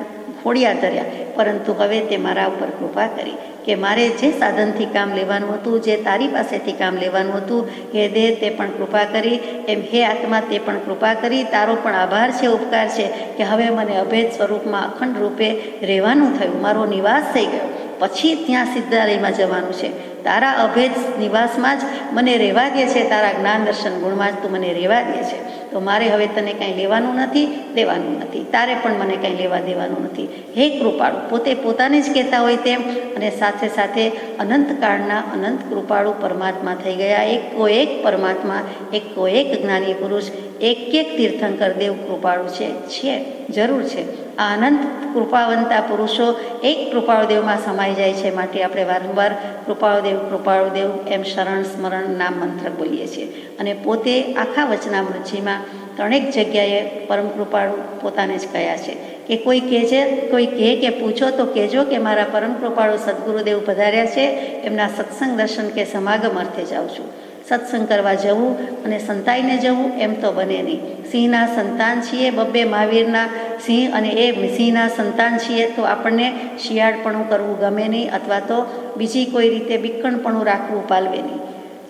ખોડિયા ધર્યા, પરંતુ હવે તે મારા ઉપર કૃપા કરી કે મારે જે સાધનથી કામ લેવાનું હતું, જે તારી પાસેથી કામ લેવાનું હતું, હે દેહ તે પણ કૃપા કરી, એમ હે આત્મા તે પણ કૃપા કરી. તારો પણ આભાર છે, ઉપકાર છે કે હવે મને અભેદ સ્વરૂપમાં અખંડ રૂપે રહેવાનું થયું, મારો નિવાસ થઈ ગયો. પછી ત્યાં સિદ્ધાલયમાં જવાનું છે. તારા અભેદ નિવાસમાં જ મને રહેવા દે છે, તારા જ્ઞાન દર્શન ગુણમાં જ તું મને રહેવા દે છે. તો મારે હવે તને કાંઈ લેવાનું નથી, દેવાનું નથી, તારે પણ મને કાંઈ લેવા દેવાનું નથી. હે કૃપાળુ, પોતે પોતાને જ કહેતા હોય તેમ, અને સાથે સાથે અનંતકાળના અનંત કૃપાળુ પરમાત્મા થઈ ગયા. એકો એક પરમાત્મા, એકો એક જ્ઞાની પુરુષ, એક એક તીર્થંકર દેવ કૃપાળુ છે, જરૂર છે. આ અનંત કૃપાવંતા પુરુષો એક કૃપાળુદેવમાં સમાઈ જાય છે. માટે આપણે વારંવાર કૃપાળુદેવ એમ શરણ સ્મરણ નામ મંત્ર બોલીએ છીએ. અને પોતે આખા વચનામૃતજીમાં ત્રણેક જગ્યાએ પરમ કૃપાળુ પોતાને જ કહ્યા છે કે કોઈ કહે કે પૂછો તો કહેજો કે મારા પરમ કૃપાળુ સદગુરુદેવ પધાર્યા છે, એમના સત્સંગ દર્શન કે સમાગમ અર્થે જાઉં છું. સત્સંગ કરવા જવું અને સંતાઈને જવું એમ તો બને નહીં. સિંહના સંતાન છીએ, બબ્બે મહાવીરના સિંહ, અને એ સિંહના સંતાન છીએ તો આપણને શિયાળપણું કરવું ગમે નહીં, અથવા તો બીજી કોઈ રીતે બીકણપણું રાખવું પાલવે નહીં.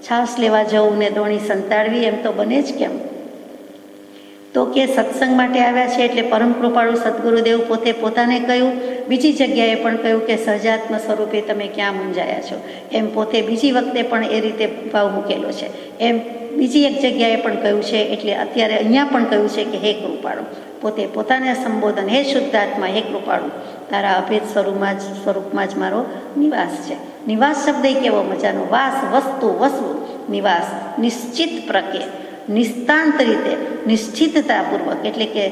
છાસ લેવા જવું ને દોણી સંતાડવી એમ તો બને જ કેમ? તો કે સત્સંગ માટે આવ્યા છે એટલે પરમ કૃપાળુ સદગુરુદેવ પોતે પોતાને કહ્યું. બીજી જગ્યાએ પણ કહ્યું કે સહજાત્મ સ્વરૂપે તમે ક્યાં મૂંઝાયા છો, એમ પોતે બીજી વખતે પણ એ રીતે ભાવ મૂકેલો છે. એમ બીજી એક જગ્યાએ પણ કહ્યું છે, એટલે અત્યારે અહીંયા પણ કહ્યું છે કે હે કૃપાળુ. પોતે પોતાને સંબોધન, હે શુદ્ધાત્મા, હે કૃપાળુ, તારા અભેદ સ્વરૂપમાં જ મારો નિવાસ છે. નિવાસ શબ્દ કેવો મજાનો, વાસ વસ્તુ વસવું, નિવાસ નિશ્ચિત પ્રકે, નિસ્તાંત રીતે, નિશ્ચિતતાપૂર્વક, એટલે કે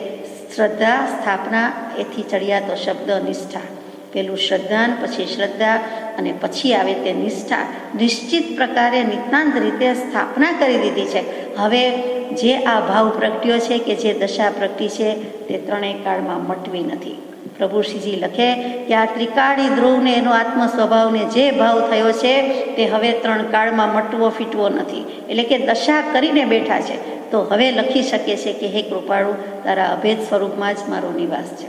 શ્રદ્ધા સ્થાપના એથી ચડિયાતો શબ્દ નિષ્ઠા. પેલું શ્રદ્ધાન, પછી શ્રદ્ધા, અને પછી આવે તે નિષ્ઠા. નિશ્ચિત પ્રકારે નિતાંત રીતે સ્થાપના કરી દીધી છે. હવે જે આ ભાવ પ્રગટ્યો છે, કે જે દશા પ્રગટી છે, તે ત્રણેય કાળમાં મટવી નથી. પ્રભુ શ્રીજી લખે કે આ ત્રિકાળી ધ્રુવને એનો આત્મ સ્વભાવને જે ભાવ થયો છે તે હવે ત્રણ કાળમાં મટવો ફીટવો નથી. એટલે કે દશા કરીને બેઠા છે, તો હવે લખી શકે છે કે હે કૃપાળુ, તારા અભેદ સ્વરૂપમાં જ મારો નિવાસ છે.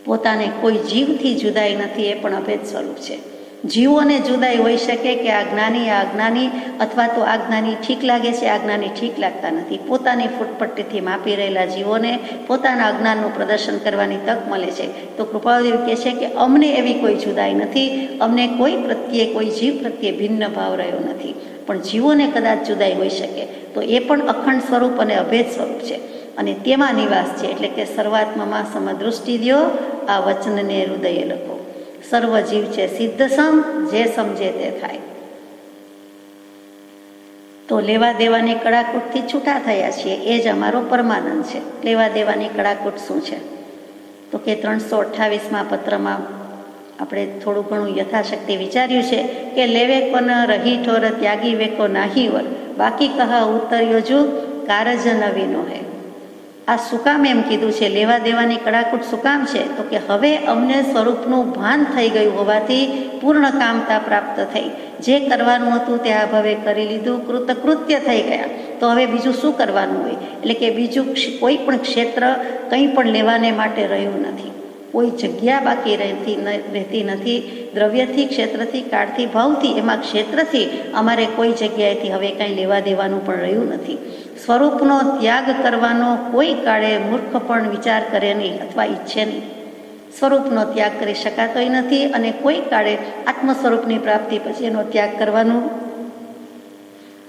પોતાને કોઈ જીવથી જુદાઈ નથી, એ પણ અભેદ સ્વરૂપ છે. જીવોને જુદાઈ હોઈ શકે કે આ જ્ઞાની આ અજ્ઞાની, અથવા તો આ જ્ઞાની ઠીક લાગે છે, આ જ્ઞાની ઠીક લાગતા નથી. પોતાની ફૂટપટ્ટીથી માપી રહેલા જીવોને પોતાના અજ્ઞાનનું પ્રદર્શન કરવાની તક મળે છે. તો કૃપાળુદેવ કહે છે કે અમને એવી કોઈ જુદાઈ નથી, અમને કોઈ પ્રત્યે, કોઈ જીવ પ્રત્યે ભિન્ન ભાવ રહ્યો નથી. પણ જીવોને કદાચ જુદાઈ હોઈ શકે, તો એ પણ અખંડ સ્વરૂપ અને અભેદ સ્વરૂપ છે, અને તેમાં નિવાસ છે. એટલે કે સર્વાત્મામાં સમદૃષ્ટિ દ્યો, આ વચનને હૃદયે લખો. સર્વ જીવ છે સિદ્ધ સમ, જે સમજે તે થાય. તો લેવા દેવાની કડાકૂટથી છૂટા થયા છીએ, એ જ અમારો પરમાનંદ છે. લેવા દેવાની કડાકૂટ શું છે? તો કે 328માં પત્રમાં આપણે થોડું ઘણું યથાશક્તિ વિચાર્યું છે કે લેવે કોન રહી ઠોર ત્યાગી વેકો નાહી વર, બાકી કહા ઉતર્યો જુગ કારજ નવીનો હે. આ શું કામ એમ કીધું છે? લેવા દેવાની કડાકૂટ શું કામ છે? તો કે હવે અમને સ્વરૂપનું ભાન થઈ ગયું હોવાથી પૂર્ણ કામતા પ્રાપ્ત થઈ. જે કરવાનું હતું તે આ ભવે કરી લીધું, કૃતકૃત્ય થઈ ગયા. તો હવે બીજું શું કરવાનું હોય? એટલે કે બીજું કોઈ પણ ક્ષેત્ર કંઈ પણ લેવાને માટે રહ્યું નથી. કોઈ જગ્યા બાકી રહેતી નથી. દ્રવ્યથી, ક્ષેત્રથી, કાળથી, ભાવથી, એમાં ક્ષેત્રથી અમારે કોઈ જગ્યાએથી હવે કાંઈ લેવા દેવાનું પણ રહ્યું નથી. સ્વરૂપનો ત્યાગ કરવાનો કોઈ કાળે મૂર્ખ પણ વિચાર કરે નહીં અથવા ઈચ્છે નહીં. સ્વરૂપનો ત્યાગ કરી શકાતોય નથી અને કોઈ કાળે આત્મ સ્વરૂપની પ્રાપ્તિ પછી એનો ત્યાગ કરવાનું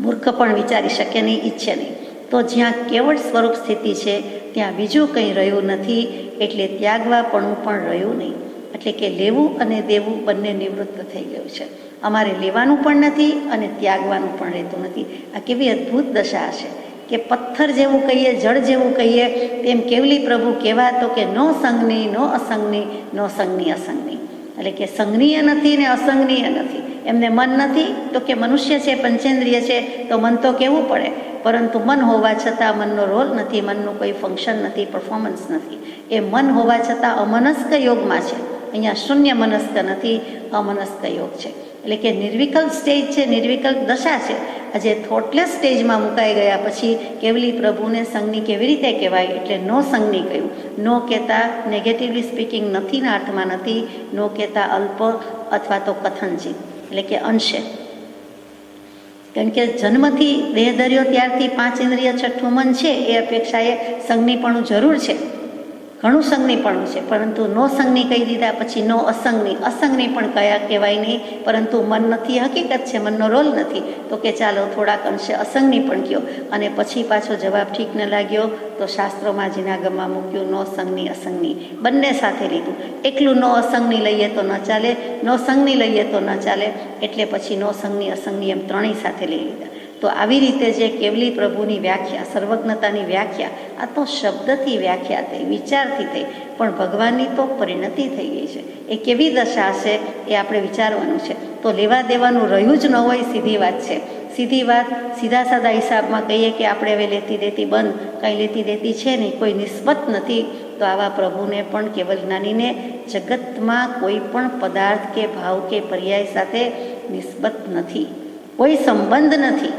મૂર્ખ પણ વિચારી શકે નહીં, ઈચ્છે નહીં. તો જ્યાં કેવળ સ્વરૂપ સ્થિતિ છે ત્યાં બીજું કંઈ રહ્યું નથી, એટલે ત્યાગવાપણું પણ રહ્યું નહીં. એટલે કે લેવું અને દેવું બંને નિવૃત્ત થઈ ગયું છે. અમારે લેવાનું પણ નથી અને ત્યાગવાનું પણ રહેતું નથી. આ કેવી અદ્ભુત દશા છે કે પથ્થર જેવું કહીએ, જળ જેવું કહીએ, તેમ કેવલી પ્રભુ કહેવા તો કે નો સંગની, નો અસંગની, નો સંગની અસંગની. એટલે કે સંગનીય નથી ને અસંગનીય નથી. એમને મન નથી તો કે મનુષ્ય છે, પંચેન્દ્રિય છે, તો મન તો કહેવું પડે, પરંતુ મન હોવા છતાં મનનો રોલ નથી, મનનું કોઈ ફંક્શન નથી, પરફોર્મન્સ નથી. એ મન હોવા છતાં અમનસ્ક યોગમાં છે. અહીંયા શૂન્ય મનસ્ક નથી, અમનસ્ક યોગ છે. એટલે કે નિર્વિકલ્પ સ્ટેજ છે, નિર્વિકલ્પ દશા છે. આજે થોટલેસ સ્ટેજમાં મુકાઈ ગયા પછી કેવલી પ્રભુને સંગની કેવી રીતે કહેવાય? એટલે નો સંગની કહ્યું. નો કહેતા નેગેટિવલી સ્પીકિંગ નથીના અર્થમાં નથી, નો કહેતા અલ્પ અથવા તો કથનચિત, એટલે કે અંશે. કેમ કે જન્મથી દેહ ધર્યો ત્યારથી 5 ઇન્દ્રિય છઠ્ઠું મન છે, એ અપેક્ષાએ સંગની પણ જરૂર છે, ઘણું સંગની પણ છે. પરંતુ નો સંગની કહી દીધા પછી નો અસંગની. અસંગની પણ કયા કહેવાય નહીં, પરંતુ મન નથી, હકીકત છે, મનનો રોલ નથી, તો કે ચાલો થોડાક અંશે અસંગની પણ કહો. અને પછી પાછો જવાબ ઠીક ન લાગ્યો તો શાસ્ત્રોમાં જીનાગમમાં મૂક્યું નો સંગની અસંગની, બંને સાથે લીધું. એકલું નો અસંગની લઈએ તો ન ચાલે, નો સંગની લઈએ તો ન ચાલે, એટલે પછી નો સંગની અસંગની એમ ત્રણેય સાથે લઈ લીધા. તો આવી રીતે જે કેવલી પ્રભુની વ્યાખ્યા, સર્વજ્ઞતાની વ્યાખ્યા, આ તો શબ્દથી વ્યાખ્યા થઈ, વિચારથી થઈ, પણ ભગવાનની તો પરિણતિ થઈ ગઈ છે. એ કેવી દશા છે એ આપણે વિચારવાનું છે. તો લેવા દેવાનું રહ્યું જ ન હોય, સીધી વાત છે. સીધી વાત, સીધા સાદા હિસાબમાં કહીએ કે આપણે હવે લેતી દેતી બંધ, કંઈ લેતી દેતી છે નહીં, કોઈ નિસ્બત નથી. તો આવા પ્રભુને પણ કેવલ જ્ઞાનીને જગતમાં કોઈ પણ પદાર્થ કે ભાવ કે પર્યાય સાથે નિસ્બત નથી, કોઈ સંબંધ નથી.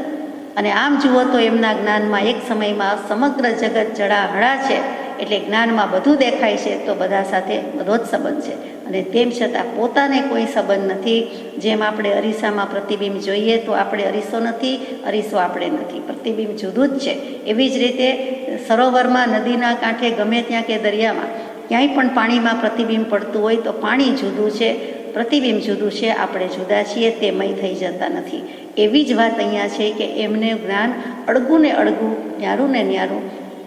અને આમ જુઓ તો એમના જ્ઞાનમાં એક સમયમાં સમગ્ર જગત જડાહળા છે, એટલે જ્ઞાનમાં બધું દેખાય છે તો બધા સાથે બધો જ સંબંધ છે. અને તેમ છતાં પોતાને કોઈ સંબંધ નથી. જેમ આપણે અરીસામાં પ્રતિબિંબ જોઈએ તો આપણે અરીસો નથી, અરીસો આપણે નથી, પ્રતિબિંબ જુદું જ છે. એવી જ રીતે સરોવરમાં, નદીના કાંઠે, ગમે ત્યાં કે દરિયામાં ક્યાંય પણ પાણીમાં પ્રતિબિંબ પડતું હોય તો પાણી જુદું છે, પ્રતિબિંબ જુદું છે, આપણે જુદા છીએ, તે મય થઈ જતા નથી. એવી જ વાત અહીંયા છે કે એમને જ્ઞાન અળગું ને અળગું, ન્યારું ને ન્યારું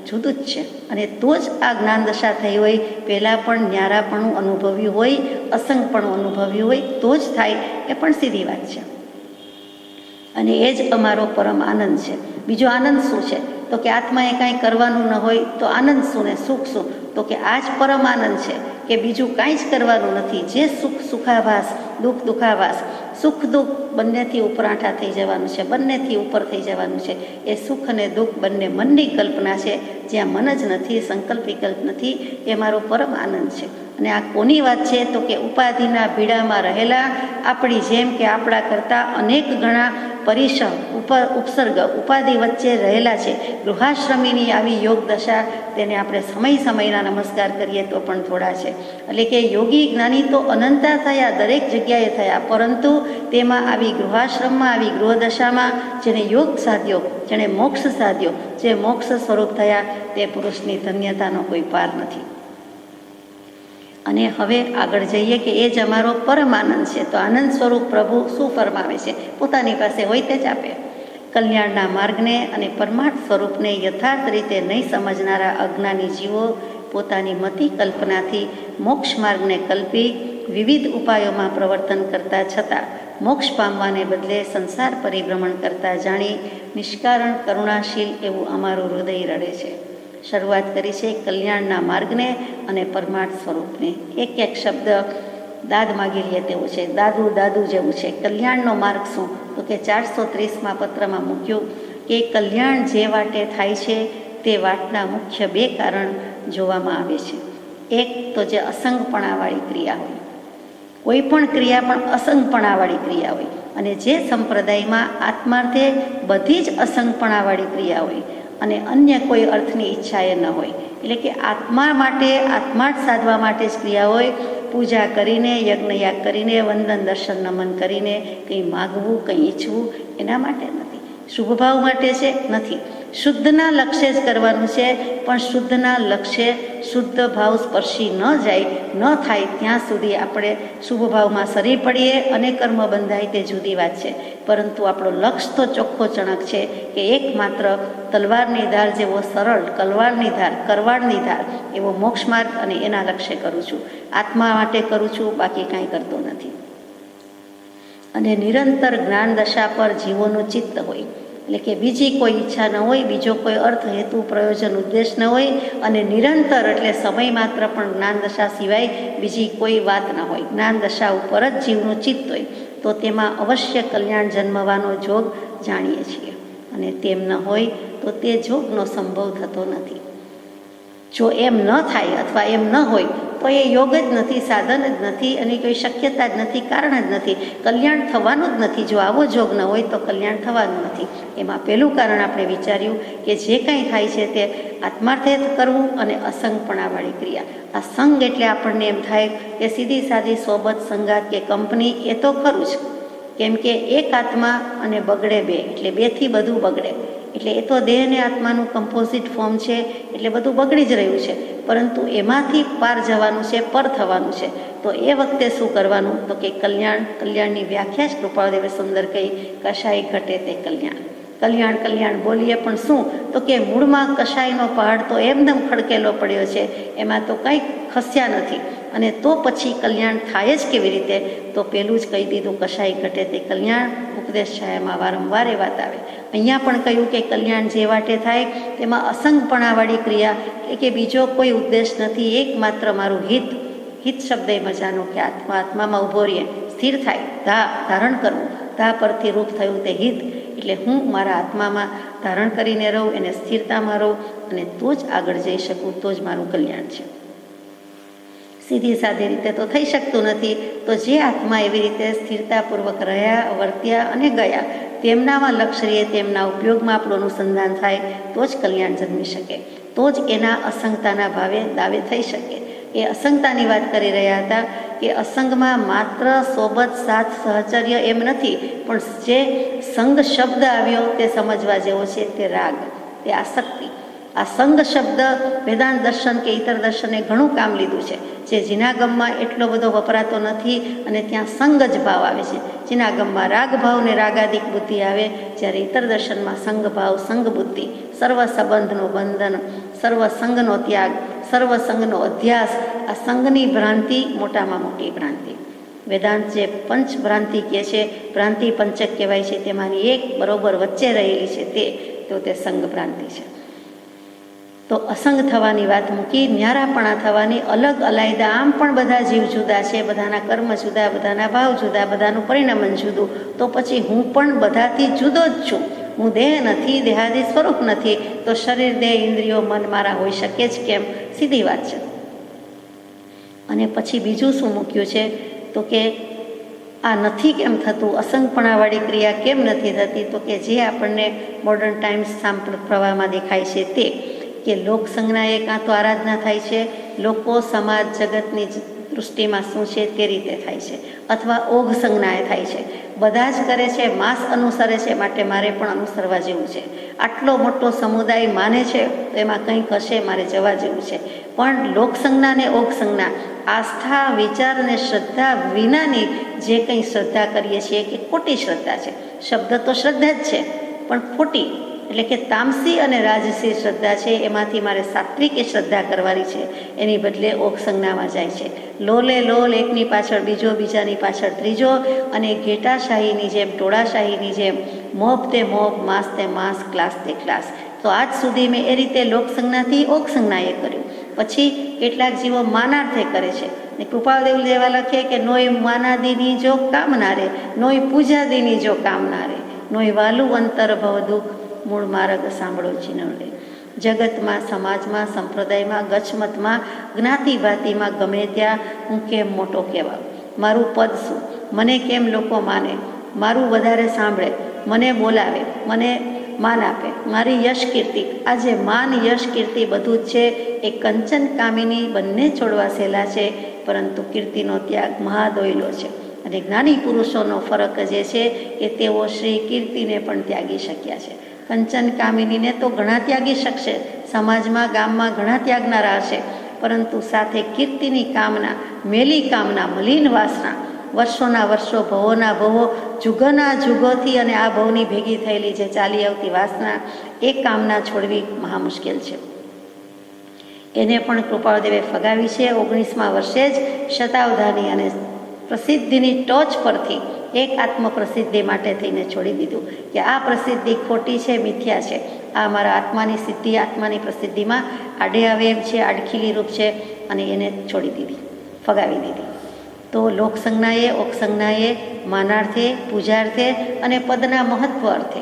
જુદું જ છે. અને તો જ આ જ્ઞાન દશા થઈ હોય. પહેલાં પણ ન્યારાપણું અનુભવ્યું હોય, અસંગપણું અનુભવ્યું હોય તો જ થાય, એ પણ સીધી વાત છે. અને એ જ અમારો પરમ આનંદ છે. બીજો આનંદ શું છે? તો કે આત્માએ કાંઈ કરવાનું ન હોય તો આનંદ શું ને સુખ શું? તો કે આ જ પરમ આનંદ છે કે બીજું કાંઈ જ કરવાનું નથી. જે સુખ સુખાભાસ, દુઃખ દુઃખાભાસ, સુખ દુઃખ બંનેથી ઉપરાંઠા થઈ જવાનું છે, બંનેથી ઉપર થઈ જવાનું છે. એ સુખ અને દુઃખ બંને મનની કલ્પના છે. જ્યાં મન જ નથી, સંકલ્પ વિકલ્પ નથી, એ મારો પરમ આનંદ છે. અને આ કોની વાત છે? તો કે ઉપાધિના ભીડામાં રહેલા, આપણી જેમ કે આપણા કરતાં અનેક ગણા પરિસર ઉપસર્ગ ઉપાધિ વચ્ચે રહેલા છે ગૃહાશ્રમીની આવી યોગ દશા. તેને આપણે સમયના નમસ્કાર કરીએ તો પણ થોડા છે. એટલે કે યોગી જ્ઞાની તો અનંતા થયા, દરેક જગ્યાએ થયા, પરંતુ તેમાં આવી ગૃહાશ્રમમાં, આવી ગૃહદશામાં જેને યોગ સાધ્યો, જેણે મોક્ષ સાધ્યો, જે મોક્ષ સ્વરૂપ થયા, તે પુરુષની ધન્યતાનો કોઈ પાર નથી. અને હવે આગળ જઈએ કે એ જ અમારો પરમ આનંદ છે. તો આનંદ સ્વરૂપ પ્રભુ શું ફરમાવે છે? પોતાની પાસે હોય તે જ આપે. કલ્યાણના માર્ગને અને પરમાર્થ સ્વરૂપને યથાર્થ રીતે નહીં સમજનારા અજ્ઞાની જીવો પોતાની મતિ કલ્પનાથી મોક્ષ માર્ગને કલ્પી વિવિધ ઉપાયોમાં પ્રવર્તન કરતા છતાં મોક્ષ પામવાને બદલે સંસાર પરિભ્રમણ કરતા જાણી નિષ્કારણ કરુણાશીલ એવું અમારું હૃદય રડે છે. શરૂઆત કરી છે કલ્યાણના માર્ગને અને પરમાર્થ સ્વરૂપને. એક એક શબ્દ દાદ માગી લે તેવું છે, દાદુ જેવું છે. કલ્યાણનો માર્ગ શું? તો કે 430માં પત્રમાં મૂક્યું કે કલ્યાણ જે વાટે થાય છે તે વાટના મુખ્ય 2 કારણ જોવામાં આવે છે. એક તો જે અસંગપણાવાળી ક્રિયા હોય, કોઈ પણ ક્રિયા પણ અસંગપણાવાળી ક્રિયા હોય, અને જે સંપ્રદાયમાં આત્માર્થે બધી જ અસંગપણાવાળી ક્રિયા હોય, અને અન્ય કોઈ અર્થની ઈચ્છા એ ન હોય. એટલે કે આત્મા માટે, આત્માર્થ સાધવા માટે જ ક્રિયા હોય. પૂજા કરીને, યજ્ઞયાગ કરીને, વંદન દર્શન નમન કરીને કંઈ માગવું, કંઈ ઈચ્છવું એના માટે નથી. શુભ ભાવ માટે છે નથી. શુદ્ધના લક્ષ્ય જ કરવાનું છે, પણ શુદ્ધના લક્ષ્ય શુદ્ધ ભાવ સ્પર્શી ન જાય, ન થાય ત્યાં સુધી આપણે શુભ ભાવમાં સરી પડીએ અને કર્મ બંધાય તે જુદી વાત છે. પરંતુ આપણો લક્ષ્ય તો ચોખ્ખો ચણક છે કે એકમાત્ર તલવારની ધાર જેવો સરળ, કલવારની ધાર, કરવાળની ધાર એવો મોક્ષ માર્ગ અને એના લક્ષ્ય કરું છું. આત્મા માટે કરું છું, બાકી કાંઈ કરતો નથી. અને નિરંતર જ્ઞાન દશા પર જીવોનું ચિત્ત હોય. એટલે કે બીજી કોઈ ઈચ્છા ન હોય, બીજો કોઈ અર્થ, હેતુ, પ્રયોજન, ઉદ્દેશ ન હોય. અને નિરંતર એટલે સમય માત્ર પણ જ્ઞાન દશા સિવાય બીજી કોઈ વાત ન હોય. જ્ઞાન દશા ઉપર જ જીવનું ચિત્ત હોય તો તેમાં અવશ્ય કલ્યાણ જન્મવાનો જોગ જાણીએ છીએ. અને તેમ ન હોય તો તે જોગનો સંભવ થતો નથી. જો એમ ન થાય અથવા એમ ન હોય તો એ યોગ જ નથી, સાધન જ નથી, અને કોઈ શક્યતા જ નથી, કારણ જ નથી. કલ્યાણ થવાનું જ નથી. જો આવો જોગ ન હોય તો કલ્યાણ થવાનું નથી. એમાં પહેલું કારણ આપણે વિચાર્યું કે જે કાંઈ થાય છે તે આત્માર્થે કરવું અને અસંગપણાવાળી ક્રિયા. આ સંગ એટલે આપણને એમ થાય કે સીધી સાદી સોબત, સંગાત કે કંપની, એ તો ખરું જ. કેમ કે એક આત્મા અને બગડે બે, એટલે બેથી બધું બગડે. એટલે એ તો દેહ અને આત્માનું કમ્પોઝિટ ફોર્મ છે, એટલે બધું બગડી જ રહ્યું છે. પરંતુ એમાંથી પાર જવાનું છે, પર થવાનું છે. તો એ વખતે શું કરવાનું? તો કે કલ્યાણની વ્યાખ્યા જ કૃપાળદેવે સુંદર કહી, કશાય ઘટે તે કલ્યાણ. કલ્યાણ કલ્યાણ બોલીએ પણ શું? તો કે મૂળમાં કશાયનો પહાડ તો એમનેમ ખડકેલો પડ્યો છે, એમાં તો કંઈક ખસ્યા નથી. અને તો પછી કલ્યાણ થાય જ કેવી રીતે? તો પેલું જ કહી દીધું, કશાય ઘટે તે કલ્યાણ. ઉપદેશ છાયામાં વારંવાર એ વાત આવે. અહીંયા પણ કહ્યું કે કલ્યાણ જે વાટે થાય તેમાં અસંગપણાવાળી ક્રિયા, કે બીજો કોઈ ઉદ્દેશ નથી, એકમાત્ર મારું હિત. હિત શબ્દ એ મજાનો કે આત્મામાં ઊભો રહીએ, સ્થિર થાય, ધારણ કરવું. ધા પરથી રૂપ થયું તે હિત. એટલે હું મારા આત્મામાં ધારણ કરીને રહું, એને સ્થિરતામાં રહું, અને તો જ આગળ જઈ શકું, તો જ મારું કલ્યાણ છે. સીધી સાદી રીતે તો થઈ શકતું નથી. તો જે આત્મા એવી રીતે સ્થિરતાપૂર્વક રહ્યા, વર્ત્યા અને ગયા, તેમનામાં લક્ષ્ય રહીએ, તેમના ઉપયોગમાં આપણું અનુસંધાન થાય, તો જ કલ્યાણ જન્મી શકે. તો જ એના અસંગતાના ભાવે દાવે થઈ શકે. એ અસંગતાની વાત કરી રહ્યા હતા કે અસંગમાં માત્ર સોબત, સાથ, સહચર્ય એમ નથી, પણ જે સંગ શબ્દ આવ્યો તે સમજવા જેવો છે. તે રાગ, તે આસક્તિ. આ સંગ શબ્દ વેદાંત દર્શન કે ઇતર દર્શને ઘણું કામ લીધું છે. જે જીનાગમમાં એટલો બધો વપરાતો નથી, અને ત્યાં સંગ જ ભાવ આવે છે. જીનાગમમાં રાગ ભાવ ને રાગાદિક બુદ્ધિ આવે, જ્યારે ઇતર દર્શનમાં સંગ ભાવ, સંગ બુદ્ધિ, સર્વ સંબંધનું બંધન, સર્વ સંગનો ત્યાગ, સર્વ સંગનો અધ્યાસ. આ સંગની ભ્રાંતિ મોટામાં મોટી ભ્રાંતિ. વેદાંત જે પંચ ભ્રાંતિ કહે છે, ભ્રાંતિ પંચક કહેવાય છે, તેમાંની એક બરોબર વચ્ચે રહેલી છે તે સંગ ભ્રાંતિ છે. તો અસંગ થવાની વાત મૂકી, ન્યારાપણા થવાની, અલગ અલાયદા. આમ પણ બધા જીવ જુદા છે, બધાના કર્મ જુદા, બધાના ભાવ જુદા, બધાનું પરિણમન જુદું. તો પછી હું પણ બધાથી જુદો જ છું. હું દેહ નથી, દેહાદી સ્વરૂપ નથી, તો શરીર, દેહ, ઇન્દ્રિયો, મન મારા હોઈ શકે જ કેમ? સીધી વાત છે. અને પછી બીજું શું મૂક્યું છે? તો કે આ નથી કેમ થતું? અસંગપણાવાળી ક્રિયા કેમ નથી થતી? તો કે જે આપણને મોડર્ન ટાઈમ્સ સાંપ્રત પ્રવાહમાં દેખાય છે તે કે લોક સંજ્ઞાએ કાં તો આરાધના થાય છે, લોકો સમાજ જગતની દૃષ્ટિમાં શું છે તે રીતે થાય છે, અથવા ઓઘ સંજ્ઞાએ થાય છે. બધા જ કરે છે, માસ અનુસરે છે, માટે મારે પણ અનુસરવા જેવું છે. આટલો મોટો સમુદાય માને છે તો એમાં કંઈક હશે, મારે જવા જેવું છે. પણ લોક સંજ્ઞા ને ઓઘ સંજ્ઞા, આસ્થા, વિચાર અને શ્રદ્ધા વિનાની જે કંઈ શ્રદ્ધા કરીએ છીએ કે ખોટી શ્રદ્ધા છે. શબ્દ તો શ્રદ્ધા જ છે, પણ ખોટી. એટલે કે તામસી અને રાજસી શ્રદ્ધા છે. એમાંથી મારે સાત્વિક એ શ્રદ્ધા કરવાની છે, એની બદલે ઓઘ સંજ્ઞામાં જાય છે. લોલે લોલ, એકની પાછળ બીજો, બીજાની પાછળ ત્રીજો, અને ઘેટાશાહીની જેમ, ટોળાશાહીની જેમ, મોબ તે મોબ, માસ તે માસ, ક્લાસ તે ક્લાસ. તો આજ સુધી મેં એ રીતે લોક સંજ્ઞાથી ઓઘ સંજ્ઞાએ કર્યું. પછી કેટલાક જીવો માનાર્થે કરે છે. ને કૃપાળદેવ જેવા લખે કે નોય માનાદીની જો કામના રે, નોય પૂજાદીની જો કામના રે, નોય વાલું અંતર ભવ દુઃખ, મૂળ માર્ગ સાંભળો ચિનવડે. જગતમાં, સમાજમાં, સંપ્રદાયમાં, ગચમતમાં, જ્ઞાતિભાતિમાં, ગમે ત્યાં હું કેમ મોટો કહેવા? મારું પદ શું? મને કેમ લોકો માને? મારું વધારે સાંભળે, મને બોલાવે, મને માન આપે, મારી યશ કીર્તિ. આજે માન યશ કીર્તિ બધું જ છે એ કંચન કામિની બંને છોડવા સહેલા છે, પરંતુ કીર્તિનો ત્યાગ મહાદોયલો છે. અને જ્ઞાની પુરુષોનો ફરક જે છે કે તેઓ શ્રી કીર્તિને પણ ત્યાગી શક્યા છે. કંચન કામિનીને તો ઘણા ત્યાગી શકશે, સમાજમાં ગામમાં ઘણા ત્યાગનારા હશે, પરંતુ સાથે કીર્તિની કામના, મેલી કામના, મલિન વાસના, વર્ષોના વર્ષો, ભવોના ભવો, જુગોના જુગોથી અને આ ભવની ભેગી થયેલી જે ચાલી આવતી વાસના, એ કામના છોડવી મહા મુશ્કેલ છે. એને પણ કૃપાળદેવે ફગાવી છે. 19મા વર્ષે જ શતાવધાની અને પ્રસિદ્ધિની ટોચ પરથી એક આત્મપ્રસિદ્ધિ માટે થઈને છોડી દીધું કે આ પ્રસિદ્ધિ ખોટી છે, મિથ્યા છે. આ મારા આત્માની સિદ્ધિ, આત્માની પ્રસિદ્ધિમાં આડે આવે એમ છે, આડખીલી રૂપ છે, અને એને છોડી દીધી, ફગાવી દીધી. તો લોકસંજ્ઞાએ, ઓકસંજ્ઞાએ, માનાર્થે, પૂજાર્થે અને પદના મહત્વ અર્થે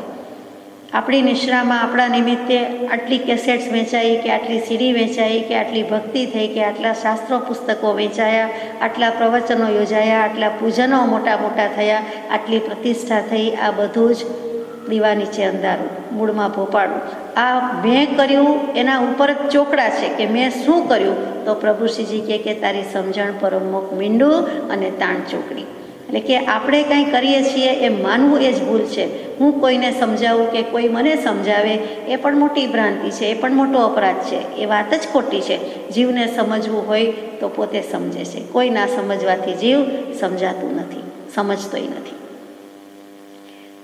આપણી નિશ્રામાં આપણા નિમિત્તે આટલી કેસેટ્સ વેચાઈ, કે આટલી સીડી વેચાઈ, કે આટલી ભક્તિ થઈ, કે આટલા શાસ્ત્રો પુસ્તકો વેચાયા, આટલા પ્રવચનો યોજાયા, આટલા પૂજનો મોટા મોટા થયા, આટલી પ્રતિષ્ઠા થઈ, આ બધું જ દીવા નીચે અંધારું, મૂળમાં ભોપાળું. આ મેં કર્યું એના ઉપર જ ચોકડા છે કે મેં શું કર્યું. તો પ્રભુશ્રીજી કહે કે તારી સમજણ પરમુખ મીંડું અને તાણ ચોકડી. એટલે કે આપણે કંઈ કરીએ છીએ એ માનવું એ જ ભૂલ છે. હું કોઈને સમજાવું કે કોઈ મને સમજાવે એ પણ મોટી ભ્રાંતિ છે, એ પણ મોટો અપરાધ છે. એ વાત જ ખોટી છે. જીવને સમજવું હોય તો પોતે સમજે છે. કોઈ ના સમજવાથી જીવ સમજાતું નથી, સમજતોય નથી.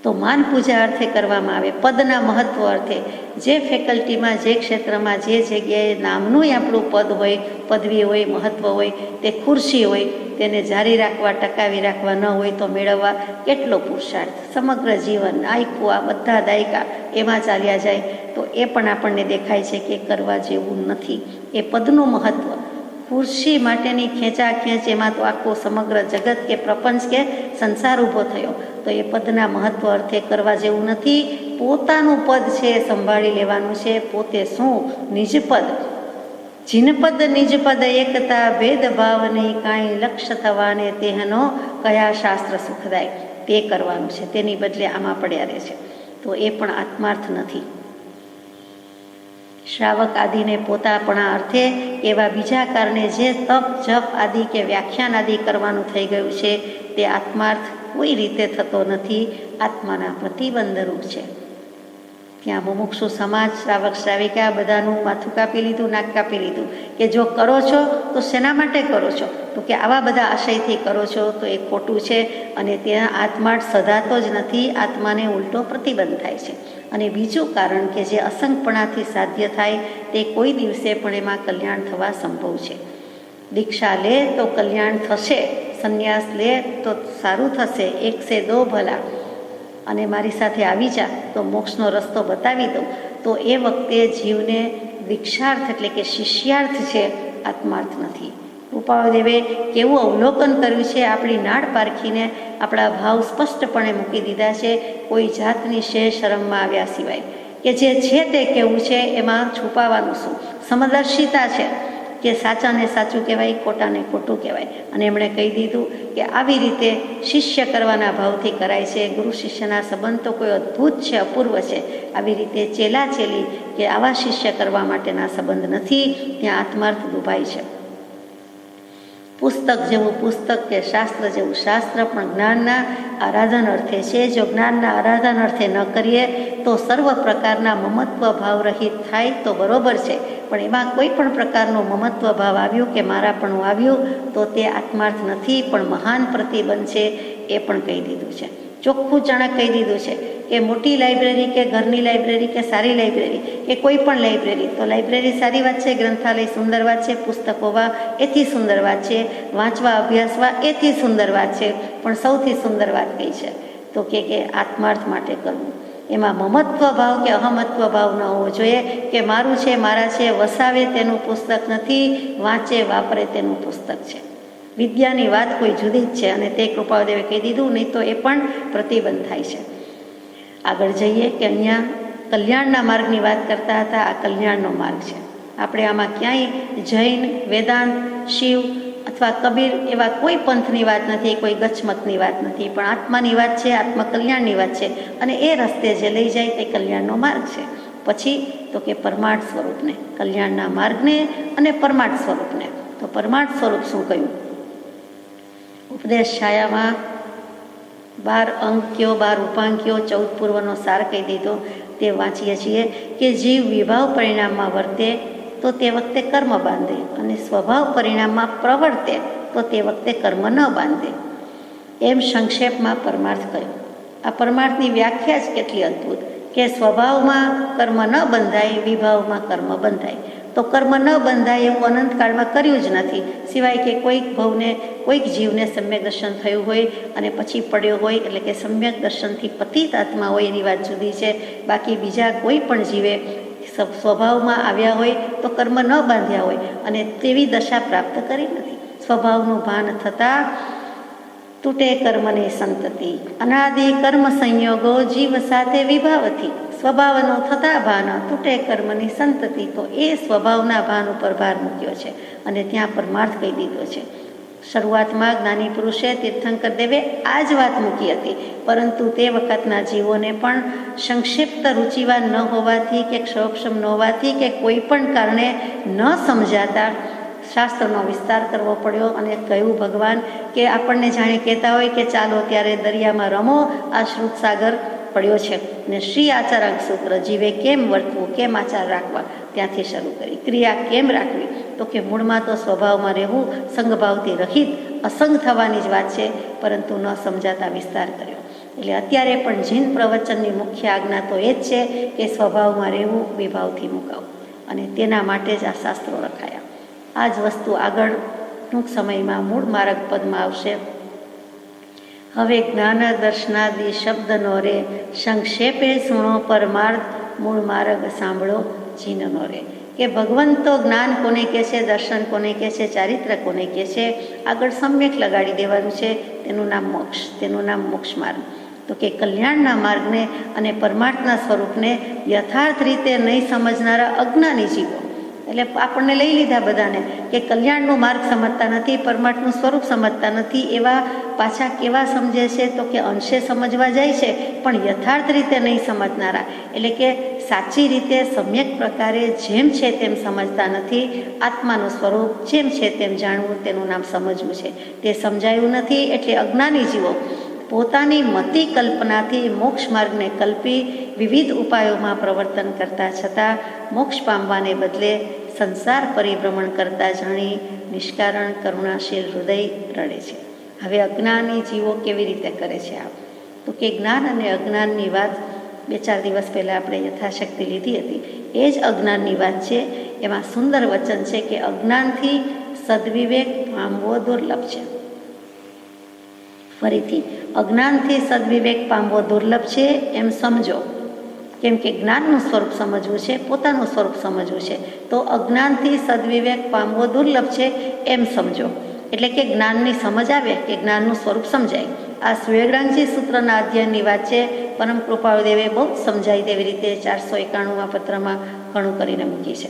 તો માન પૂજા અર્થે કરવામાં આવે, પદના મહત્વ અર્થે. જે ફેકલ્ટીમાં, જે ક્ષેત્રમાં, જે જગ્યાએ નામનું આપણું પદ હોય, પદવી હોય, મહત્વ હોય, તે ખુરશી હોય, તેને જારી રાખવા, ટકાવી રાખવા ન હોય તો મેળવવા કેટલો પુરુષાર્થ. સમગ્ર જીવન, આયખું આ બધા દાયકા એમાં ચાલ્યા જાય તો એ પણ આપણને દેખાય છે કે કરવા જેવું નથી. એ પદનું મહત્વ, ખુરશી માટેની ખેંચાખેંચ, એમાં તો આખો સમગ્ર જગત કે પ્રપંચ કે સંસાર ઊભો થયો. તો એ પદના મહત્વ અર્થે કરવા જેવું નથી. પોતાનું પદ છે એ સંભાળી લેવાનું છે. પોતે શું? નિજપદ. જીનપદ નિજપદ એકતા, ભેદભાવ નહીં કાંઈ, લક્ષ્ય થવાને તેહનો કયા શાસ્ત્ર સુખદાય. તે કરવાનું છે, તેની બદલે આમાં પડ્યા રહે છે. તો એ પણ આત્માર્થ નથી. શ્રાવક આદિને પોતાપણા અર્થે એવા બીજા કારણે જે તપ, જપ આદિ કે વ્યાખ્યાન આદિ કરવાનું થઈ ગયું છે તે આત્માર્થ કોઈ રીતે થતો નથી, આત્માના પ્રતિબંધરૂપ છે. ત્યાં મુમુક્ષુ સમાજ, શ્રાવક શ્રાવિકા બધાનું માથું કાપી લીધું, નાક કાપી લીધું કે જો કરો છો તો શેના માટે કરો છો? તો કે આવા બધા આશયથી કરો છો તો એ ખોટું છે. અને ત્યાં આત્માર્થ સધાતો જ નથી, આત્માને ઉલટો પ્રતિબંધ થાય છે. અને બીજું કારણ કે જે અસંગપણાથી સાધ્ય થાય તે કોઈ દિવસે પણ એમાં કલ્યાણ થવા સંભવ છે. દીક્ષા લે તો કલ્યાણ થશે, સંન્યાસ લે તો સારું થશે, એક સે દો ભલા, અને મારી સાથે આવી જા તો મોક્ષનો રસ્તો બતાવી દઉં. તો એ વખતે જીવને દીક્ષાર્થ એટલે કે શિષ્યાર્થ છે, આત્માર્થ નથી. કૃપાળદેવે કેવું અવલોકન કર્યું છે, આપણી નાડ પારખીને આપણા ભાવ સ્પષ્ટપણે મૂકી દીધા છે, કોઈ જાતની શરમમાં આવ્યા સિવાય. કે જે છે તે કેવું છે, એમાં છુપાવાનું શું? સમદર્શિતા છે કે સાચાને સાચું કહેવાય, ખોટાને ખોટું કહેવાય. અને એમણે કહી દીધું કે આવી રીતે શિષ્ય કરવાના ભાવથી કરાય છે. ગુરુ શિષ્યના સંબંધ તો કોઈ અદ્ભુત છે, અપૂર્વ છે. આવી રીતે ચેલા ચેલી કે આવા શિષ્ય કરવા માટેના સંબંધ નથી. ત્યાં આત્માર્થ દુભાય છે. પુસ્તક જેવું પુસ્તક કે શાસ્ત્ર જેવું શાસ્ત્ર પણ જ્ઞાનના આરાધન અર્થે છે. જો જ્ઞાનના આરાધન અર્થે ન કરીએ તો સર્વ પ્રકારના મમત્વ ભાવ રહિત થાય તો બરોબર છે. પણ એમાં કોઈ પણ પ્રકારનું મમત્વ ભાવ આવ્યું કે મારાપણું આવ્યું તો તે આત્માર્થ નથી, પણ મહાન પ્રતિબંધ છે. એ પણ કહી દીધું છે, ચોખ્ખું ચણક કહી દીધું છે કે મોટી લાઇબ્રેરી કે ઘરની લાઇબ્રેરી કે સારી લાઇબ્રેરી કે કોઈ પણ લાઇબ્રેરી, તો લાઇબ્રેરી સારી વાત છે, ગ્રંથાલય સુંદર વાત છે, પુસ્તકો વા એથી સુંદર વાત છે, વાંચવા અભ્યાસવા એથી સુંદર વાત છે. પણ સૌથી સુંદર વાત કઈ છે? તો કે આત્માર્થ માટે કરવું. એમાં મમત્વ ભાવ કે અહમત્વ ભાવ ન હોવો જોઈએ કે મારું છે, મારા છે, વસાવે તેનું પુસ્તક નથી, વાંચે વાપરે તેનું પુસ્તક છે. વિદ્યાની વાત કોઈ જુદી જ છે અને તે કૃપાળદેવે કહી દીધું, નહીં તો એ પણ પ્રતિબંધ થાય છે. આગળ જઈએ કે અહીંયા કલ્યાણના માર્ગની વાત કરતા હતા. આ કલ્યાણનો માર્ગ છે. આપણે આમાં ક્યાંય જૈન, વેદાંત, શિવ અથવા કબીર એવા કોઈ પંથની વાત નથી, કોઈ ગચ્છમતની વાત નથી, પણ આત્માની વાત છે, આત્મકલ્યાણની વાત છે. અને એ રસ્તે જે લઈ જાય તે કલ્યાણનો માર્ગ છે. પછી તો કે પરમાર્થ સ્વરૂપને, કલ્યાણના માર્ગને અને પરમાર્થ સ્વરૂપને. તો પરમાર્થ સ્વરૂપ શું કહ્યું? ઉપદેશ છાયામાં 12 અંક્યો, 12 ઉપાંક્યો, 14 પૂર્વનો સાર કહી દીધો. તે વાંચીએ છીએ કે જીવ વિભાવ પરિણામમાં વર્તે તો તે વખતે કર્મ બાંધે, અને સ્વભાવ પરિણામમાં પ્રવર્તે તો તે વખતે કર્મ ન બાંધે. એમ સંક્ષેપમાં પરમાર્થ કહ્યું. આ પરમાર્થની વ્યાખ્યા જ કેટલી અદ્ભુત કે સ્વભાવમાં કર્મ ન બંધાય, વિભાવમાં કર્મ બંધાય. તો કર્મ ન બંધાય એવું અનંતકાળમાં કર્યું જ નથી, સિવાય કે કોઈક ભવને કોઈક જીવને સમ્યક દર્શન થયું હોય અને પછી પડ્યો હોય, એટલે કે સમ્યક દર્શનથી પતિત આત્મા હોય એની વાત જુદી છે. બાકી બીજા કોઈ પણ જીવે સ્વભાવમાં આવ્યા હોય તો કર્મ ન બાંધ્યા હોય અને તેવી દશા પ્રાપ્ત કરી નથી. સ્વભાવનું ભાન થતાં તૂટે કર્મની સંતતિ, અનાદિ કર્મ સંયોગો જીવ સાથે વિભાવથી. સ્વભાવનો થતા ભાન તૂટે કર્મની સંતતિ. તો એ સ્વભાવના ભાન ઉપર ભાર મૂક્યો છે અને ત્યાં પરમાર્થ કહી દીધો છે. શરૂઆતમાં જ્ઞાની પુરુષે તીર્થંકર દેવે આ જ વાત મૂકી હતી, પરંતુ તે વખતના જીવોને પણ સંક્ષિપ્ત રૂચિવાન ન હોવાથી કે ક્ષોક્ષમ ન હોવાથી કે કોઈ પણ કારણે ન સમજાતા શાસ્ત્રનો વિસ્તાર કરવો પડ્યો. અને કહ્યું ભગવાન કે આપણને જાણે કહેતા હોય કે ચાલો ત્યારે દરિયામાં રમો, આ શ્રુત સાગર પડ્યો છે. ને શ્રી આચારાંક સૂત્ર, જીવે કેમ વર્તવું, કેમ આચાર રાખવા, ત્યાંથી શરૂ કરી. ક્રિયા કેમ રાખવી? તો કે મૂળમાં તો સ્વભાવમાં રહેવું, સંગભાવથી રહિત અસંગ થવાની જ વાત છે, પરંતુ ન સમજાતા વિસ્તાર કર્યો. એટલે અત્યારે પણ જીન પ્રવચનની મુખ્ય આજ્ઞા તો એ જ છે કે સ્વભાવમાં રહેવું, વિભાવથી મુકાવું, અને તેના માટે જ આ શાસ્ત્રો રખાયા. આ જ વસ્તુ આગળ ટૂંક સમયમાં મૂળ માર્ગ પદમાં આવશે. હવે જ્ઞાન દર્શનાદિ શબ્દનો રે, સંક્ષેપે સુણો પરમાર્થ, મૂળ માર્ગ સાંભળો જીનનો રે. કે ભગવંતો જ્ઞાન કોને કહે છે, દર્શન કોને કહે છે, ચારિત્ર કોને કહે છે, આગળ સમ્યક લગાડી દેવાનું છે. તેનું નામ મોક્ષ, તેનું નામ મોક્ષ માર્ગ. તો કે કલ્યાણના માર્ગને અને પરમાર્થના સ્વરૂપને યથાર્થ રીતે નહીં સમજનારા અજ્ઞાની જીવો, એટલે આપણને લઈ લીધા બધાને કે કલ્યાણનો માર્ગ સમજતા નથી, પરમાર્થનું સ્વરૂપ સમજતા નથી. એવા પાછા કેવા સમજે છે? તો કે અંશે સમજવા જાય છે પણ યથાર્થ રીતે નહીં સમજનારા, એટલે કે સાચી રીતે સમ્યક પ્રકારે જેમ છે તેમ સમજતા નથી. આત્માનું સ્વરૂપ જેમ છે તેમ જાણવું, તેનું નામ સમજવું છે. તે સમજાયું નથી એટલે અજ્ઞાની જીવો પોતાની મતિ કલ્પનાથી મોક્ષ માર્ગને કલ્પી વિવિધ ઉપાયોમાં પ્રવર્તન કરતા છતાં મોક્ષ પામવાને બદલે સંસાર પરિભ્રમણ કરતા જાણી નિષ્કારણ કરુણાશીલ હૃદય રડે છે. હવે અજ્ઞાની જીવો કેવી રીતે કરે છે? તો કે જ્ઞાન અને અજ્ઞાનની વાત 2-4 દિવસ પહેલાં આપણે યથાશક્તિ લીધી હતી. એ જ અજ્ઞાનની વાત છે. એમાં સુંદર વચન છે કે અજ્ઞાનથી સદવિવેક પામવો દુર્લભ છે. ફરીથી, અજ્ઞાનથી સદવિવેક પામવો દુર્લભ છે એમ સમજો. કેમ કે જ્ઞાનનું સ્વરૂપ સમજવું છે, પોતાનું સ્વરૂપ સમજવું છે, તો અજ્ઞાનથી સદવિવેક પામવો દુર્લભ છે એમ સમજો. એટલે કે જ્ઞાનની સમજ આવે કે જ્ઞાનનું સ્વરૂપ સમજાય. આ સ્વેગડાંગજી સૂત્રના અધ્યયનની વાત છે. પરમ કૃપાળુદેવે બહુ જ સમજાય તેવી રીતે 491 પત્રમાં ઘણું કરીને મૂકી છે.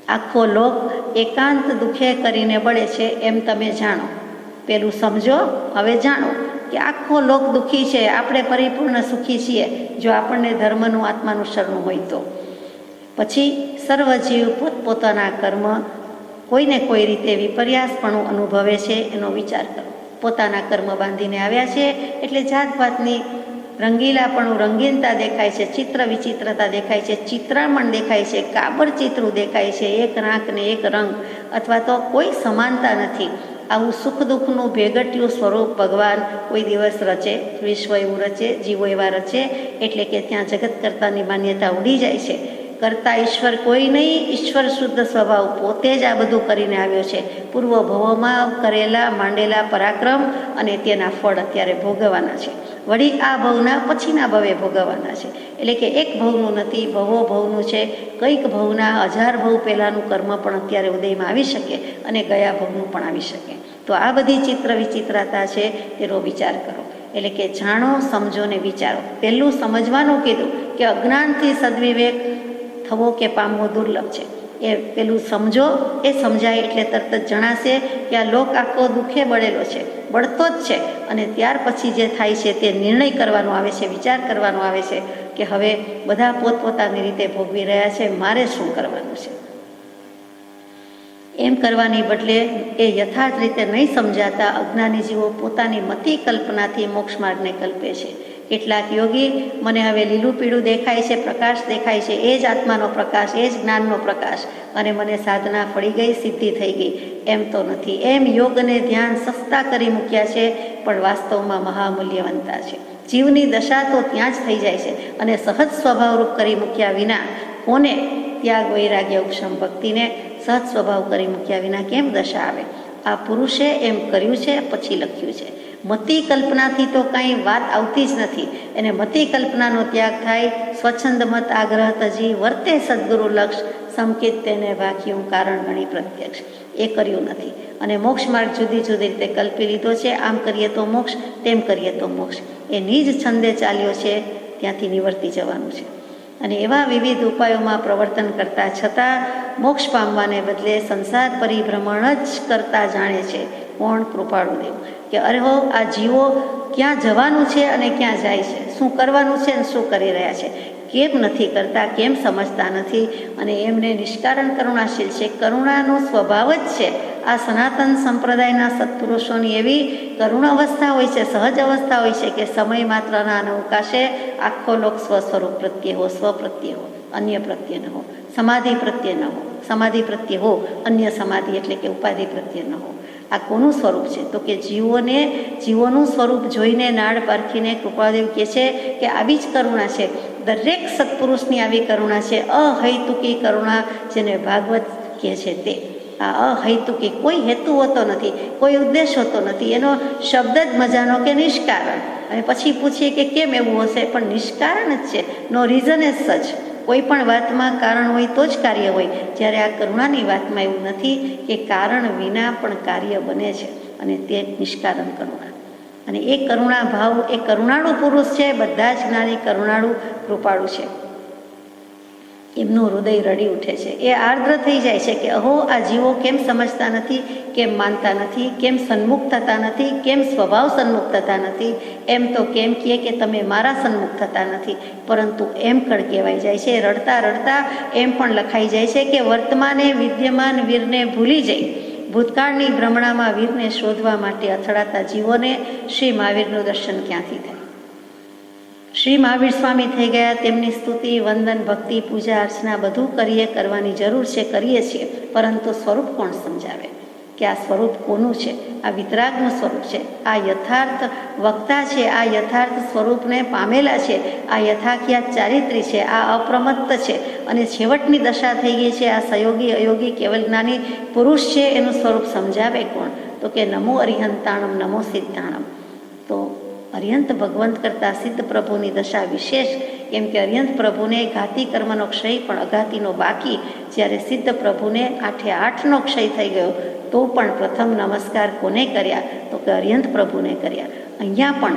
આખો લોક એકાંત દુઃખે કરીને બળે છે એમ તમે જાણો. પેલું સમજો, હવે જાણો કે આખો લોક દુઃખી છે, આપણે પરિપૂર્ણ સુખી છીએ જો આપણને ધર્મનું, આત્માનું શરણું હોય તો. પછી સર્વ જીવ પોતપોતાના કર્મ કોઈને કોઈ રીતે વિપર્યાસપણું અનુભવે છે એનો વિચાર કરો. પોતાના કર્મ બાંધીને આવ્યા છે એટલે જાતભાતની રંગીલાપણું, રંગીનતા દેખાય છે, ચિત્ર વિચિત્રતા દેખાય છે, ચિત્રામણ દેખાય છે, કાબર ચિત્રું દેખાય છે, એક રાંક ને એક રંગ, અથવા તો કોઈ સમાનતા નથી. આવું સુખ દુઃખનું ભેગટ્યું સ્વરૂપ ભગવાન કોઈ દિવસ રચે, વિશ્વ એવું રચે, જીવો એવા રચે, એટલે કે ત્યાં જગત કર્તાની માન્યતા ઉડી જાય છે. કરતા ઈશ્વર કોઈ નહીં, ઈશ્વર શુદ્ધ સ્વભાવ પોતે જ આ બધું કરીને આવ્યો છે. પૂર્વ ભવોમાં કરેલા માંડેલા પરાક્રમ અને તેના ફળ અત્યારે ભોગવવાના છે. વળી આ ભવના પછીના ભવે ભોગવવાના છે. એટલે કે એક ભવનું નથી, ભવો ભવનું છે. કંઈક ભવના 1000 ભવ પહેલાંનું કર્મ પણ અત્યારે ઉદયમાં આવી શકે અને ગયા ભવનું પણ આવી શકે. તો આ બધી ચિત્ર વિચિત્રતા છે તેનો વિચાર કરો. એટલે કે જાણો, સમજો ને વિચારો. પહેલું સમજવાનું કીધું કે અજ્ઞાનથી સદવિવેક થવો કે પામવો દુર્લભ છે. એ પેલું સમજો, એ સમજાય એટલે તરત જ જણાશે કે આ લોક આખો દુઃખે બળેલો છે, બળતો જ છે. અને ત્યાર પછી જે થાય છે તે નિર્ણય કરવાનો આવે છે, વિચાર કરવાનો આવે છે કે હવે બધા પોતપોતાની રીતે ભોગવી રહ્યા છે, મારે શું કરવાનું છે. એમ કરવાની બદલે એ યથાર્થ રીતે નહીં સમજાતા અજ્ઞાની જીવો પોતાની મતિ કલ્પનાથી મોક્ષ માર્ગને કલ્પે છે. કેટલાક યોગી મને હવે લીલું પીળું દેખાય છે, પ્રકાશ દેખાય છે, એ જ આત્માનો પ્રકાશ, એ જ જ્ઞાનનો પ્રકાશ, અને મને સાધના ફળી ગઈ, સિદ્ધિ થઈ ગઈ. એમ તો નથી. એમ યોગ અને ધ્યાન સસ્તા કરી મૂક્યા છે, પણ વાસ્તવમાં મહામૂલ્યવંતા છે. જીવની દશા તો ત્યાં જ થઈ જાય છે, અને સહજ સ્વભાવરૂપ કરી મૂક્યા વિના કોને ત્યાગ વૈરાગ્ય ઉપશમ ભક્તિને સહજ સ્વભાવ કરી મૂક્યા વિના કેમ દશા આવે? આ પુરુષે એમ કર્યું છે, પછી લખ્યું છે. મતિ કલ્પનાથી તો કાંઈ વાત આવતી જ નથી. એને મતિ કલ્પનાનો ત્યાગ થાય. સ્વચ્છંદ મત આગ્રહ તજી વર્તે સદગુરુ લક્ષ સંકિત તેને ભાખ્યું કારણ ગણી પ્રત્યક્ષ. એ કર્યું નથી. અને મોક્ષ માર્ગ જુદી જુદી રીતે કલ્પી લીધો છે. આમ કરીએ તો મોક્ષ, તેમ કરીએ તો મોક્ષ. એ નિજ છંદે ચાલ્યો છે, ત્યાંથી નિવર્તી જવાનું છે. અને એવા વિવિધ ઉપાયોમાં પ્રવર્તન કરતા છતાં મોક્ષ પામવાને બદલે સંસાર પરિભ્રમણ જ કરતા જાણે છે. કોણ? કૃપાળુ દેવ. કે અરે હો, આ જીવો ક્યાં જવાનું છે અને ક્યાં જાય છે, શું કરવાનું છે અને શું કરી રહ્યા છે, કેમ નથી કરતા, કેમ સમજતા નથી. અને એમને નિષ્કારણ કરુણાશીલ છે. કરુણાનો સ્વભાવ જ છે. આ સનાતન સંપ્રદાયના સત્પુરુષોની એવી કરુણ અવસ્થા હોય છે, સહજ અવસ્થા હોય છે કે સમય માત્રના અવકાશે આખો લોક સ્વસ્વરૂપ પ્રત્યે હો, સ્વ પ્રત્યે હો, અન્ય પ્રત્યે ન હો, સમાધિ પ્રત્યે ન હો, સમાધિ પ્રત્યે હો, અન્ય સમાધિ એટલે કે ઉપાધિ પ્રત્યે ન હો. આ કોનું સ્વરૂપ છે? તો કે જીવોનું સ્વરૂપ જોઈને નાળ પારખીને કૃપાદેવ કહે છે કે આવી જ કરુણા છે. દરેક સત્પુરુષની આવી કરુણા છે. અહૈતુકી કરુણા, જેને ભાગવત કહે છે તે. આ અહૈતુકી, કોઈ હેતુ હોતો નથી, કોઈ ઉદ્દેશ હોતો નથી. એનો શબ્દ જ મજાનો કે નિષ્કારણ. અને પછી પૂછીએ કે કેમ એવું હશે? પણ નિષ્કારણ જ છે. નો રીઝન એઝ સચ. કોઈ પણ વાતમાં કારણ હોય તો જ કાર્ય હોય. જ્યારે આ કરુણાની વાતમાં એવું નથી કે કારણ વિના પણ કાર્ય બને છે, અને તે નિષ્કારણ કરુણા. અને એ કરુણા ભાવ, એ કરુણાળુ પુરુષ છે. બધા જ જ્ઞાની કરુણાળુ કૃપાળુ છે. એમનું હૃદય રડી ઉઠે છે. એ આર્દ્ર થઈ જાય છે કે અહો, આ જીવો કેમ સમજતા નથી, કેમ માનતા નથી, કેમ સન્મુખ થતા નથી, કેમ સ્વભાવ સન્મુખ થતા નથી. એમ તો કેમ કહે કે તમે મારા સન્મુખ થતા નથી, પરંતુ એમ કહેવાય જાય છે. રડતા રડતા એમ પણ લખાઈ જાય છે કે વર્તમાને વિદ્યમાન વીરને ભૂલી જઈ ભૂતકાળની ભ્રમણામાં વીરને શોધવા માટે અથડાતા જીવોને શ્રી મહાવીરનું દર્શન ક્યાંથી થાય? શ્રી મહાવીર સ્વામી થઈ ગયા. તેમની સ્તુતિ, વંદન, ભક્તિ, પૂજા અર્ચના બધું કરવાની જરૂર છે, કરીએ છીએ. પરંતુ સ્વરૂપ કોણ સમજાવે કે આ સ્વરૂપ કોનું છે? આ વિતરાગનું સ્વરૂપ છે. આ યથાર્થ વક્તા છે. આ યથાર્થ સ્વરૂપને પામેલા છે. આ યથાખ્યાત ચારિત્રી છે. આ અપ્રમત્ત છે. અને છેવટની દશા થઈ ગઈ છે. આ સયોગી અયોગી કેવલ જ્ઞાની પુરુષ છે. એનું સ્વરૂપ સમજાવે કોણ? તો કે નમો અરિહંતાણમ, નમો સિદ્ધાણમ. તો અરિહંત ભગવંત કરતાં સિદ્ધ પ્રભુની દશા વિશેષ. કેમ કે અરિહંત પ્રભુને ઘાતી કર્મનો ક્ષય પણ અઘાતીનો બાકી, જ્યારે સિદ્ધ પ્રભુને 8/8નો ક્ષય થઈ ગયો તો પણ પ્રથમ નમસ્કાર કોને કર્યા? તો કે અરિહંત પ્રભુને કર્યા. અહીંયા પણ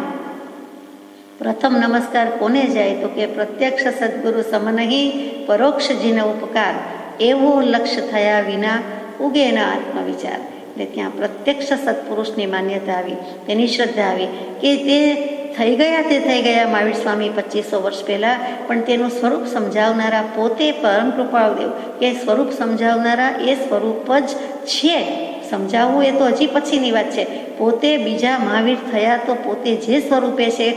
પ્રથમ નમસ્કાર કોને જાય? તો કે પ્રત્યક્ષ સદગુરુ સમનહી પરોક્ષ જીન ઉપકાર, એવો લક્ષ્ય થયા વિના ઉગે ના આત્મવિચાર. એટલે ત્યાં પ્રત્યક્ષ સત્પુરુષની માન્યતા આવી, તેની શ્રદ્ધા આવી કે તે થઈ ગયા મહાવીર સ્વામી 2500 વર્ષ પહેલાં, પણ તેનું સ્વરૂપ સમજાવનારા પોતે પરમ કૃપાળુદેવ, કે સ્વરૂપ સમજાવનારા એ સ્વરૂપ જ છે. સમજાવવું એ તો હજી પછીની વાત છે. પોતે બીજા મહાવીર થયા તો પોતે જે સ્વરૂપે છે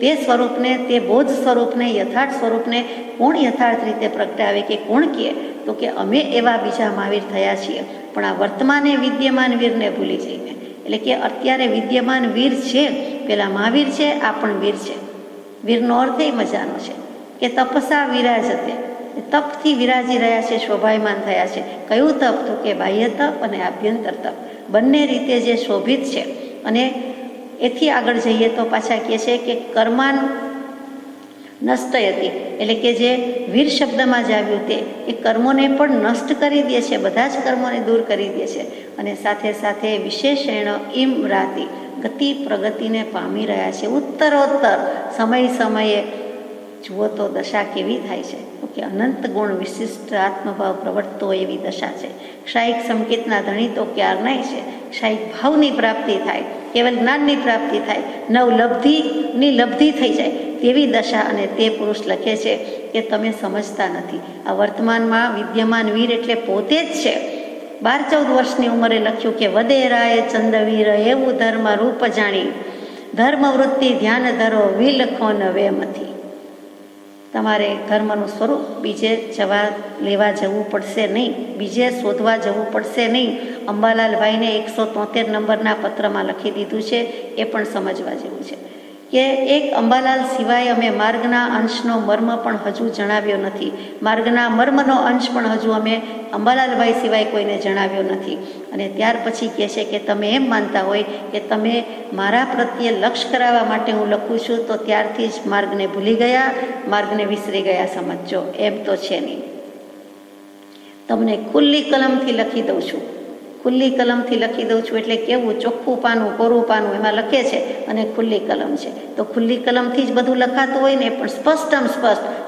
તે સ્વરૂપને, તે બોધ સ્વરૂપને, યથાર્થ સ્વરૂપને કોણ યથાર્થ રીતે પ્રગટાવે કે કોણ કહે? તો કે અમે એવા બીજા મહાવીર થયા છીએ. પણ આ વર્તમાને વિદ્યમાન વીરને ભૂલી જઈને, એટલે કે અત્યારે વિદ્યમાન વીર છે, પેલા મહાવીર છે, આ પણ વીર છે. વીરનો અર્થ એ મજાનો છે કે તપસા વિરાજતે, તપથી વિરાજી રહ્યા છે, શોભાયમાન થયા છે. કયું તપ? તો કે બાહ્ય તપ અને આભ્યંતર તપ, બંને રીતે જે શોભિત છે. અને એથી આગળ જઈએ તો પાછા કહે છે કે કર્માન નષ્ટ હતી, એટલે કે જે વીર શબ્દમાં જ આવ્યું તે એ કર્મોને પણ નષ્ટ કરી દે છે, બધા જ કર્મોને દૂર કરી દે છે. અને સાથે સાથે વિશેષણ ઇમ રાતી, ગતિ પ્રગતિને પામી રહ્યા છે. ઉત્તરોત્તર સમયે જુઓ તો દશા કેવી થાય છે તો કે અનંત ગુણ વિશિષ્ટ આત્મભાવ પ્રવર્તતો એવી દશા છે. ક્ષાયિક સંકેતના ધણી તો ક્યારનાય છે. ક્ષાયિક ભાવની પ્રાપ્તિ થાય, કેવલ જ્ઞાનની પ્રાપ્તિ થાય, નવલબ્ધિની લબ્ધિ થઈ જાય તેવી દશા. અને તે પુરુષ લખે છે કે તમે સમજતા નથી. આ વર્તમાનમાં વિદ્યમાન વીર એટલે પોતે જ છે. 12-14 વર્ષની ઉંમરે લખ્યું કે વદેરાય ચંદવીર એવું ધર્મ રૂપ જાણી, ધર્મ વૃત્તિ ધ્યાન ધરો વિલખો ન વેમથી. તમારે ધર્મનું સ્વરૂપ બીજે લેવા જવું પડશે નહીં, બીજે શોધવા જવું પડશે નહીં. અંબાલાલભાઈને 173 નંબરના પત્રમાં લખી દીધું છે, એ પણ સમજવા જેવું છે કે એક અંબાલાલ સિવાય અમે માર્ગના અંશનો મર્મ પણ હજુ જણાવ્યો નથી. માર્ગના મર્મનો અંશ પણ હજુ અમે અંબાલાલભાઈ સિવાય કોઈને જણાવ્યો નથી. અને ત્યાર પછી કહે છે કે તમે એમ માનતા હોય કે તમે મારા પ્રત્યે લક્ષ્ય કરાવવા માટે હું લખું છું તો ત્યારથી જ માર્ગને ભૂલી ગયા, માર્ગને વિસરી ગયા સમજજો. એમ તો છે નહીં. તમને ખુલ્લી કલમથી લખી દઉં છું. ખુલ્લી કલમથી લખી દઉં છું એટલે કેવું? ચોખ્ખું પાનું, કોરું પાનું એમાં લખે છે અને ખુલ્લી કલમ છે. તો ખુલ્લી કલમથી જ બધું લખાતું હોય ને, પણ સ્પષ્ટ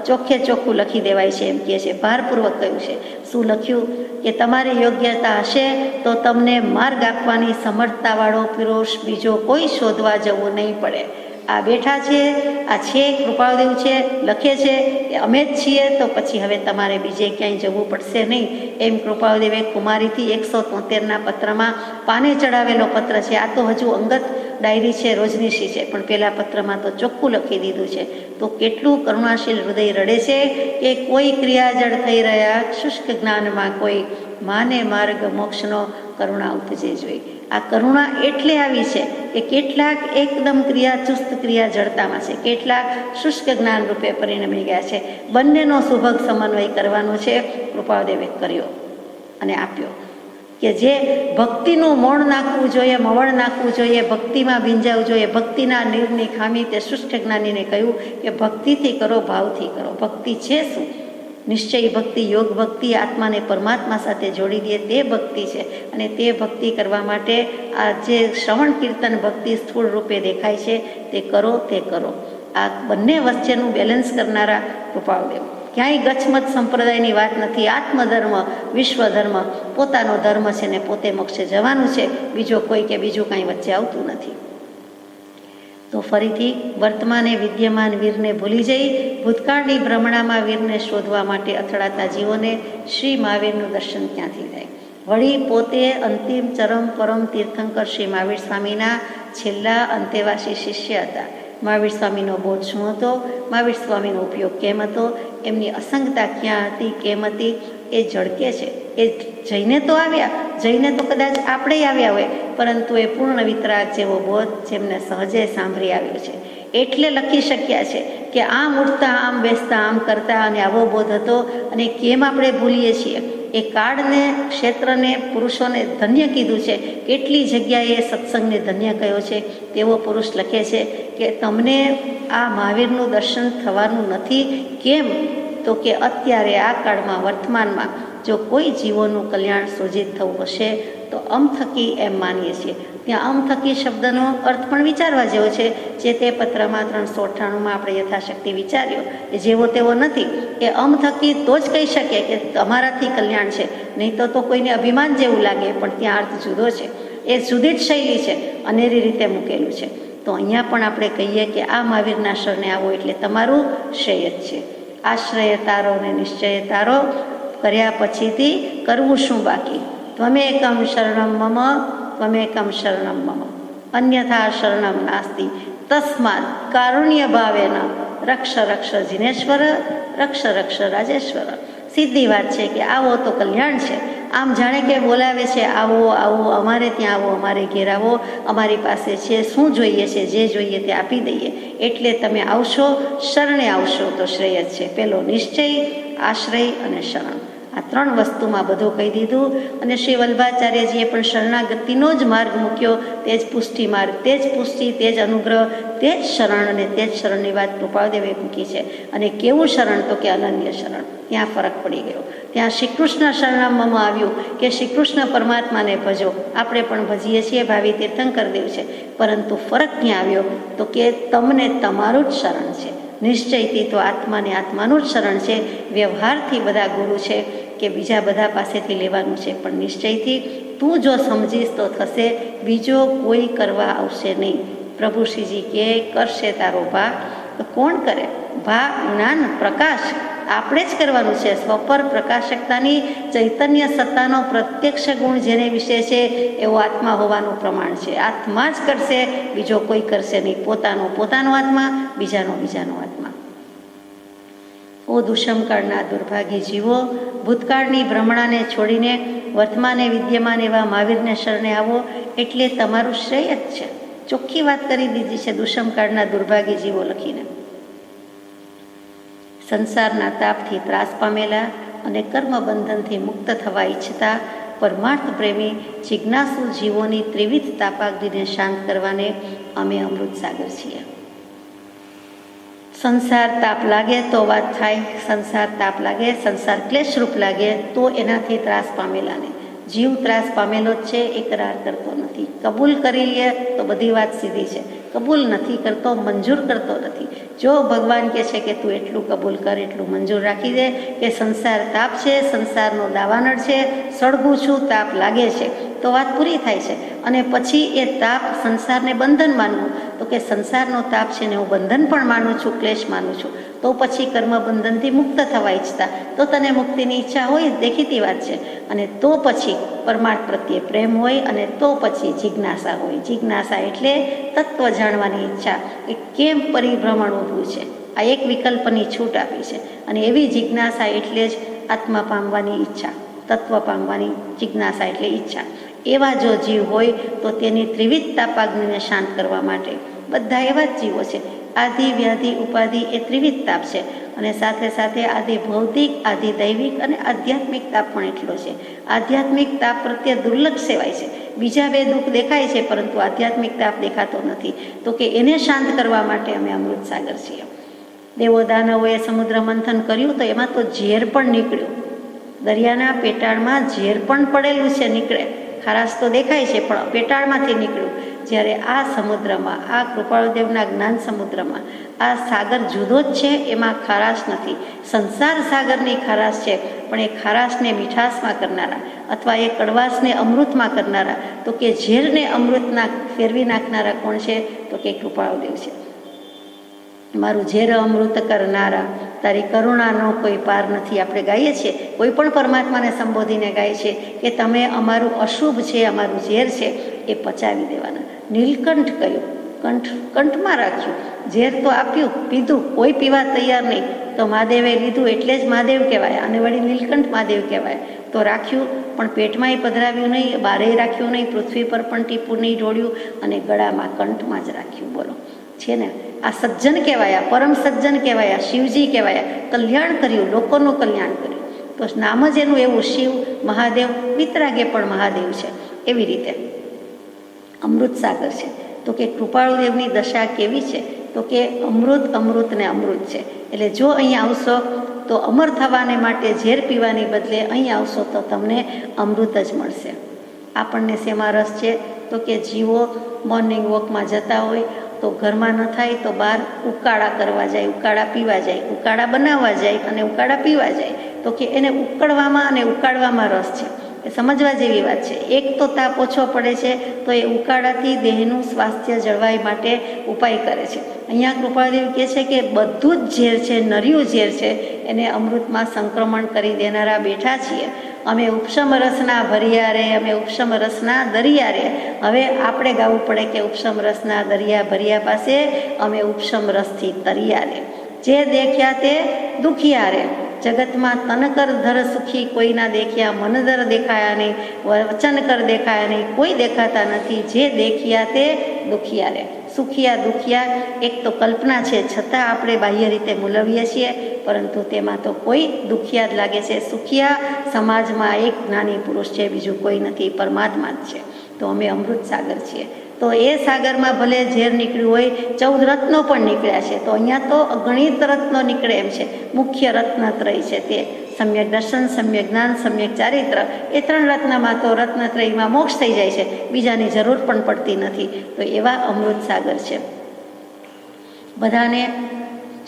ચોખ્ખે ચોખ્ખું લખી દેવાય છે એમ કહે છે. ભારપૂર્વક કહ્યું છે. શું લખ્યું? કે તમારી યોગ્યતા હશે તો તમને માર્ગ આપવાની સમર્થતાવાળો પુરુષ બીજો કોઈ શોધવા જવું નહીં પડે. આ બેઠા છે, આ છે કૃપાળદેવ છે, લખે છે કે અમે જ છીએ, તો પછી હવે તમારે બીજે ક્યાંય જવું પડશે નહીં. એમ કૃપાળદેવે કુમારીથી 173ના પત્રમાં પાને ચડાવેલો પત્ર છે. આ તો હજુ અંગત ડાયરી છે, રોજનીશી છે, પણ પેલા પત્રમાં તો ચોખ્ખું લખી દીધું છે. તો કેટલું કરુણાશીલ હૃદય રડે છે કે કોઈ ક્રિયાજળ થઈ રહ્યા શુષ્ક જ્ઞાનમાં કોઈ માને માર્ગ મોક્ષનો કરુણા ઉપજે જોઈ. આ કરુણા એટલે આવી છે કે કેટલાક એકદમ ચુસ્ત ક્રિયા જડતામાં છે, કેટલાક શુષ્ક જ્ઞાન રૂપે પરિણમી ગયા છે. બંનેનો સુભગ સમન્વય કરવાનો છે. કૃપાળદેવે કર્યો અને આપ્યો કે જે ભક્તિનું મોણ નાખવું જોઈએ, મવણ નાખવું જોઈએ, ભક્તિમાં ભીંજાવવું જોઈએ. ભક્તિના નીરની ખામી તે શુષ્ક જ્ઞાનીને કહ્યું કે ભક્તિથી કરો, ભાવથી કરો. ભક્તિ છે શું? નિશ્ચય ભક્તિ, યોગ ભક્તિ, આત્માને પરમાત્મા સાથે જોડી દે તે ભક્તિ છે. અને તે ભક્તિ કરવા માટે આ જે શ્રવણ કીર્તન ભક્તિ સ્થૂળ રૂપે દેખાય છે તે કરો, તે કરો. આ બંને વચ્ચેનું બેલેન્સ કરનારા કૃપાળદેવ. ક્યાંય ગચમત સંપ્રદાયની વાત નથી. આત્મધર્મ, વિશ્વધર્મ, પોતાનો ધર્મ છે ને પોતે મોક્ષે જવાનું છે. બીજો કોઈ કે બીજું કાંઈ વચ્ચે આવતું નથી. તો ફરીથી વર્તમાને વિદ્યમાન વીરને ભૂલી જઈ ભૂતકાળની ભ્રમણામાં વીરને શોધવા માટે અથડાતા જીવોને શ્રી મહાવીરનું દર્શન ક્યાંથી થાય? વળી પોતે અંતિમ ચરમ પરમ તીર્થંકર શ્રી મહાવીર સ્વામીના છેલ્લા અંતેવાસી શિષ્ય હતા. મહાવીર સ્વામીનો બોધ શું હતો? મહાવીર સ્વામીનો ઉપયોગ કેમ હતો? એમની અસંગતા ક્યાં હતી, કેમ હતી? એ ઝળકે છે. એ જઈને તો આવ્યા, જઈને તો કદાચ આપણે આવ્યા હોય, પરંતુ એ પૂર્ણ વિતરાગ જેવો બોધ જેમને સહજે સાંભળી આવ્યો છે. એટલે લખી શક્યા છે કે આમ ઉઠતા, આમ બેસતા, આમ કરતા, અને આવો બોધ હતો. અને કેમ આપણે ભૂલીએ છીએ? એ કાળને, ક્ષેત્રને, પુરુષોને ધન્ય કીધું છે. કેટલી જગ્યાએ સત્સંગને ધન્ય કહ્યો છે. તેવો પુરુષ લખે છે કે તમને આ મહાવીરનું દર્શન થવાનું નથી. કેમ? તો કે અત્યારે આ કાળમાં, વર્તમાનમાં જો કોઈ જીવોનું કલ્યાણ સૂજિત થવું હશે તો અમ થકી એમ માનીએ છીએ. ત્યાં અમ થકી શબ્દનો અર્થ પણ વિચારવા જેવો છે, જે તે પત્રમાં 398માં આપણે યથાશક્તિ વિચાર્યો. એ જેવો તેવો નથી. એ અમ થકી તો જ કહી શકીએ કે તમારાથી કલ્યાણ છે, નહીં તો કોઈને અભિમાન જેવું લાગે, પણ ત્યાં અર્થ જુદો છે. એ જુદી જ શૈલી છે, અનેરી રીતે મૂકેલું છે. તો અહીંયા પણ આપણે કહીએ કે આ મહાવીરના શરણે આવો એટલે તમારું શ્રેય જ છે. આશ્રય તારો ને નિશ્ચય તારો કર્યા પછીથી કરવું શું બાકી? ત્વમેકમ શરણમ મમ, ત્વમેકમ શરણમ મમ, અન્યથા શરણમ નાસ્તિ, તસ્માત કારુણ્ય ભાવેન રક્ષ રક્ષ જિનેશ્વર, રક્ષ રક્ષ રાજેશ્વર. સીધી વાત છે કે આવો તો કલ્યાણ છે. આમ જાણે કે બોલાવે છે, આવો આવો, અમારે ત્યાં આવો, અમારે ઘેર આવો, અમારી પાસે છે, શું જોઈએ છે, જે જોઈએ તે આપી દઈએ. એટલે તમે આવશો, શરણે આવશો તો શ્રેય જ છે. પેલો નિશ્ચય, આશ્રય અને શરણ. આ 3 વસ્તુમાં બધું કહી દીધું. અને શ્રી વલ્લભાચાર્યજીએ પણ શરણાગતિનો જ માર્ગ મૂક્યો. તે જ પુષ્ટિ માર્ગ, તે જ પુષ્ટિ, તે જ અનુગ્રહ, તે જ શરણ, અને તે જ શરણની વાત કૃપાળદેવે મૂકી છે. અને કેવું શરણ? તો કે અનન્ય શરણ. ત્યાં ફરક પડી ગયો. ત્યાં શ્રી કૃષ્ણ શરણમમાં આવ્યું કે શ્રી કૃષ્ણ પરમાત્માને ભજો. આપણે પણ ભજીએ છીએ, ભાવિ તીર્થંકર દેવ છે, પરંતુ ફરક ક્યાં આવ્યો? તો કે તમને તમારું જ શરણ છે. નિશ્ચયથી તો આત્માને આત્માનું જ શરણ છે. વ્યવહારથી બધા ગુરુ છે કે બીજા બધા પાસેથી લેવાનું છે, પણ નિશ્ચયથી તું જો સમજીશ તો થશે, બીજો કોઈ કરવા આવશે નહીં. પ્રભુ શ્રીજી કે કરશે તારો ભા, તો કોણ કરે ભા? જ્ઞાન પ્રકાશ આપણે જ કરવાનું છે. સ્વપર પ્રકાશકતાની ચૈતન્ય સત્તાનો પ્રત્યક્ષ ગુણ જેને વિશે છે એવો આત્મા હોવાનું પ્રમાણ છે. આત્મા જ કરશે, બીજો કોઈ કરશે નહીં. પોતાનો આત્મા, બીજાનો આત્મા. ઓ દુષ્મકાળના દુર્ભાગી જીવો, ભૂતકાળની ભ્રમણાને છોડીને વર્તમાને વિદ્યમાન એવા મહાવીરને શરણે આવો, એટલે તમારું શ્રેય જ છે. ચોખ્ખી વાત કરી દીધી છે દુષ્મકાળના દુર્ભાગી જીવો લખીને. સંસારના તાપથી ત્રાસ પામેલા અને કર્મબંધનથી મુક્ત થવા ઈચ્છતા પરમાર્થ પ્રેમી જિજ્ઞાસુ જીવોની ત્રિવિધ તાપાગ્નિને શાંત કરવાને અમે અમૃત સાગર છીએ. સંસાર તાપ લાગે તો વાત થાય, સંસાર તાપ લાગે, સંસાર ક્લેશરૂપ લાગે તો એનાથી ત્રાસ પામેલાને. જીવ ત્રાસ પામેલો જ છે, એ કરાર કરતો નથી. કબૂલ કરી લે તો બધી વાત સીધી છે, કબૂલ નથી કરતો, મંજૂર કરતો નથી. જો ભગવાન કહે છે કે તું એટલું કબૂલ કર, એટલું મંજૂર રાખી દે કે સંસાર તાપ છે, સંસારનો દાવાનળ છે, સળગું છું, તાપ લાગે છે, તો વાત પૂરી થાય છે. અને પછી એ તાપ સંસારને બંધન માનવું, તો કે સંસારનો તાપ છે ને હું બંધન પણ માનું છું, ક્લેશ માનું છું, તો પછી કર્મ બંધનથી મુક્ત થવા ઈચ્છતા, તો તને મુક્તિની ઈચ્છા હોય, દેખીતી વાત છે. અને તો પછી પરમાર્થ પ્રત્યે પ્રેમ હોય, અને તો પછી જિજ્ઞાસા હોય. જિજ્ઞાસા એટલે તત્વ જાણવાની ઈચ્છા કે કેમ પરિભ્રમણ ઊભું છે. આ એક વિકલ્પની છૂટ આપી છે. અને એવી જિજ્ઞાસા એટલે જ આત્મા પામવાની ઈચ્છા, તત્વ પામવાની જિજ્ઞાસા એટલે ઈચ્છા. એવા જો જીવ હોય તો તેની ત્રિવિધ તાપાગ્નિને શાંત કરવા માટે બધા એવા જ જીવો છે. આદિ વ્યાધિ ઉપાધિ એ ત્રિવિધ તાપ છે, અને સાથે સાથે આદિ ભૌતિક, આદિ દૈવિક અને આધ્યાત્મિક તાપ પણ એટલો છે. આધ્યાત્મિક તાપ પ્રત્યે દુર્લભ સેવાય છે. બીજા બે દુઃખ દેખાય છે, પરંતુ આધ્યાત્મિક તાપ દેખાતો નથી. તો કે એને શાંત કરવા માટે અમે અમૃત સાગર છીએ. દેવો દાનવોએ સમુદ્ર મંથન કર્યું તો એમાં તો ઝેર પણ નીકળ્યું. દરિયાના પેટાળમાં ઝેર પણ પડેલું છે, નીકળે. ખારાશ તો દેખાય છે, પણ પેટાળમાંથી નીકળ્યું. જ્યારે આ સમુદ્રમાં, આ કૃપાળુદેવના જ્ઞાન સમુદ્રમાં આ સાગર જુદો જ છે, એમાં ખારાશ નથી. સંસાર સાગરની ખારાશ છે, પણ એ ખારાશને મીઠાશમાં કરનારા, અથવા એ કડવાશને અમૃતમાં કરનારા, તો કે ઝેરને અમૃતના ફેરવી નાખનારા કોણ છે? તો કે કૃપાળુદેવ છે. મારું ઝેર અમૃત કરનારા, તારી કરુણાનો કોઈ પાર નથી. આપણે ગાઈએ છીએ, કોઈ પણ પરમાત્માને સંબોધીને ગાય છે કે તમે અમારું અશુભ છે, અમારું ઝેર છે, એ પચાવી દેવાના. નીલકંઠ કહ્યું, કંઠમાં રાખ્યું. ઝેર તો આપ્યું, પીધું, કોઈ પીવા તૈયાર નહીં, તો મહાદેવે લીધું એટલે જ મહાદેવ કહેવાય, અને વળી નીલકંઠ મહાદેવ કહેવાય. તો રાખ્યું, પણ પેટમાંય પધરાવ્યું નહીં, બારેય રાખ્યું નહીં, પૃથ્વી પર પણ ટીપું નહીં ઢોળ્યું, અને ગળામાં કંઠમાં જ રાખ્યું. બોલો, છે ને આ સજ્જન કહેવાયા, પરમ સજ્જન કહેવાયા, શિવજી કહેવાયા. કલ્યાણ કર્યું, લોકોનું કલ્યાણ કર્યું. તો નામ જ એનું એવું, શિવ મહાદેવ. વિતરાગે પણ મહાદેવ છે. એવી રીતે અમૃત સાગર છે. તો કે કૃપાળુદેવની દશા કેવી છે? તો કે અમૃત ને અમૃત છે. એટલે જો અહીંયા આવશો તો અમર થવાને માટે ઝેર પીવાની બદલે અહીં આવશો તો તમને અમૃત જ મળશે. આપણને શેમાં રસ છે? તો કે જીવો મોર્નિંગ વોકમાં જતા હોય તો ઘરમાં ન થાય તો બહાર ઉકાળા કરવા જાય, ઉકાળા પીવા જાય, ઉકાળા બનાવવા જાય અને ઉકાળા પીવા જાય. તો કે એને ઉકળવામાં અને ઉકાળવામાં રસ છે. એ સમજવા જેવી વાત છે. એક તો તાપ ઓછો પડે છે, તો એ ઉકાળાથી દેહનું સ્વાસ્થ્ય જળવાય માટે ઉપાય કરે છે. અહીંયા કૃપાળદેવ કહે છે કે બધું જ ઝેર છે, નર્યું ઝેર છે, એને અમૃતમાં સંક્રમણ કરી દેનારા બેઠા છીએ. અમે ઉપશમ રસના ભર્યા રે, અમે ઉપશમ રસના દરિયા રે. હવે આપણે ગાવું પડે કે ઉપશમ રસના દરિયા ભર્યા પાસે અમે ઉપશમ રસથી તરિયા રે. જે દેખ્યા તે દુખિયા રે, જગતમાં તનકર ધર સુખી કોઈ ના દેખ્યા, મનદર દેખાયા નહીં, વચન કર દેખાયા નહીં, કોઈ દેખાતા નથી. જે દેખ્યા તે દુખિયા રે. સુખિયા દુખિયા એક તો કલ્પના છે, છતાં આપણે બાહ્ય રીતે મૂલવીએ છીએ, પરંતુ તેમાં તો કોઈ દુખિયા જ લાગે છે. સુખિયા સમાજમાં એક જ્ઞાની પુરુષ છે, બીજું કોઈ નથી, પરમાત્મા જ છે. તો અમે અમૃત સાગર છીએ. તો એ સાગરમાં ભલે ઝેર નીકળ્યું હોય, 14 રત્નો પણ નીકળ્યા છે, તો અહીંયા તો અગણિત રત્નો નીકળે એમ છે. મુખ્ય રત્નત્રય છે તે સમ્યક દર્શન, સમ્યક જ્ઞાન, સમ્યક ચારિત્ર. એ 3 રત્નમાં તો રત્નત્રયમાં મોક્ષ થઈ જાય છે, બીજાની જરૂર પણ પડતી નથી. તો એવા અમૃત સાગર છે. બધાને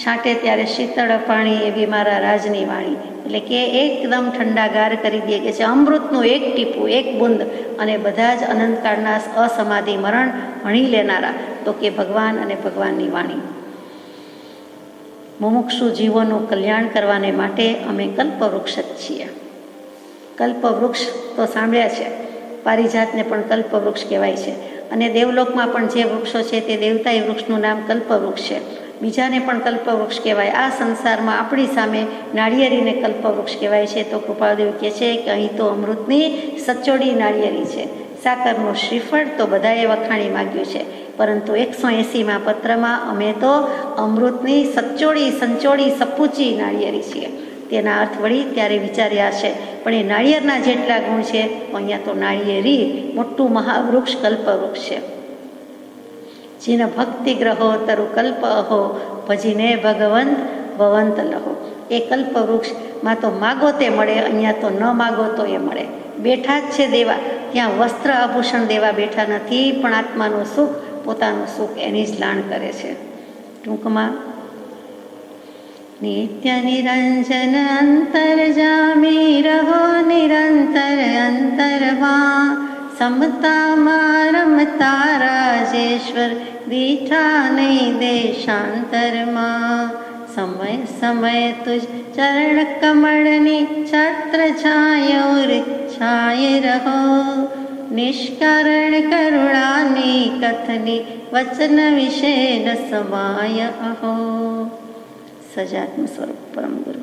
છાંટે ત્યારે શીતળ પાણી એવી મારા રાજની વાણી. એટલે કે એકદમ ઠંડાગાર કરી દે કે છે અમૃતનું એક ટીપું, એક બુંદ, અને બધા જ અનંતકાળના અસમાધિ મરણ ભણી લેનારા તો કે ભગવાન અને ભગવાનની વાણી. મુમુક્ષુ જીવોનું કલ્યાણ કરવાને માટે અમે કલ્પવૃક્ષ જ છીએ. કલ્પવૃક્ષ તો સાંભળ્યા છે, પારિજાતને પણ કલ્પવૃક્ષ કહેવાય છે, અને દેવલોકમાં પણ જે વૃક્ષો છે તે દેવતાઈ વૃક્ષનું નામ કલ્પવૃક્ષ છે. બીજાને પણ કલ્પવૃક્ષ કહેવાય. આ સંસારમાં આપણી સામે નાળિયેરીને કલ્પવૃક્ષ કહેવાય છે. તો કૃપાળદેવ કહે છે કે અહીં તો અમૃતની સચોડી નાળિયેરી છે. સાકરનું શ્રીફળ તો બધાએ વખાણી માગ્યું છે, પરંતુ 180માં પત્રમાં અમે તો અમૃતની સચોડી સંચોડી સપૂચી નાળિયેરી છીએ. તેના અર્થ વળી ત્યારે વિચાર્યા છે, પણ એ નાળિયેરના જેટલા ગુણ છે તો અહીંયા તો નાળિયેરી મોટું મહાવૃક્ષ કલ્પવૃક્ષ છે. જીન ભક્તિ ગ્રહો તરુ કલ્પ અહો, ભજીને ભગવંત ભવંત લહો. એ કલ્પવૃક્ષમાં તો માગો તે મળે, અહીંયા તો ન માગો તો એ મળે. બેઠા જ છે દેવા, ત્યાં વસ્ત્ર આભૂષણ દેવા બેઠા નથી, પણ આત્માનું સુખ, પોતાનું સુખ એની જ લાણ કરે છે. ટૂંકમાં નિત્ય નિરંજન અંતરજામી રહો નિરંતર અંતરમાં, સમતામાં રમતા રાજેશ્વર દીઠા નહીં દેશાંતરમાં. સમય સમય તુજ ચરણ કમળની છત્ર છાયો છાય રહો, નિષ્કારણ કરુણાની કથની વચન વિશે ન સમાય અહો. સજાત્મ સ્વરૂપ પરમ ગુરુ.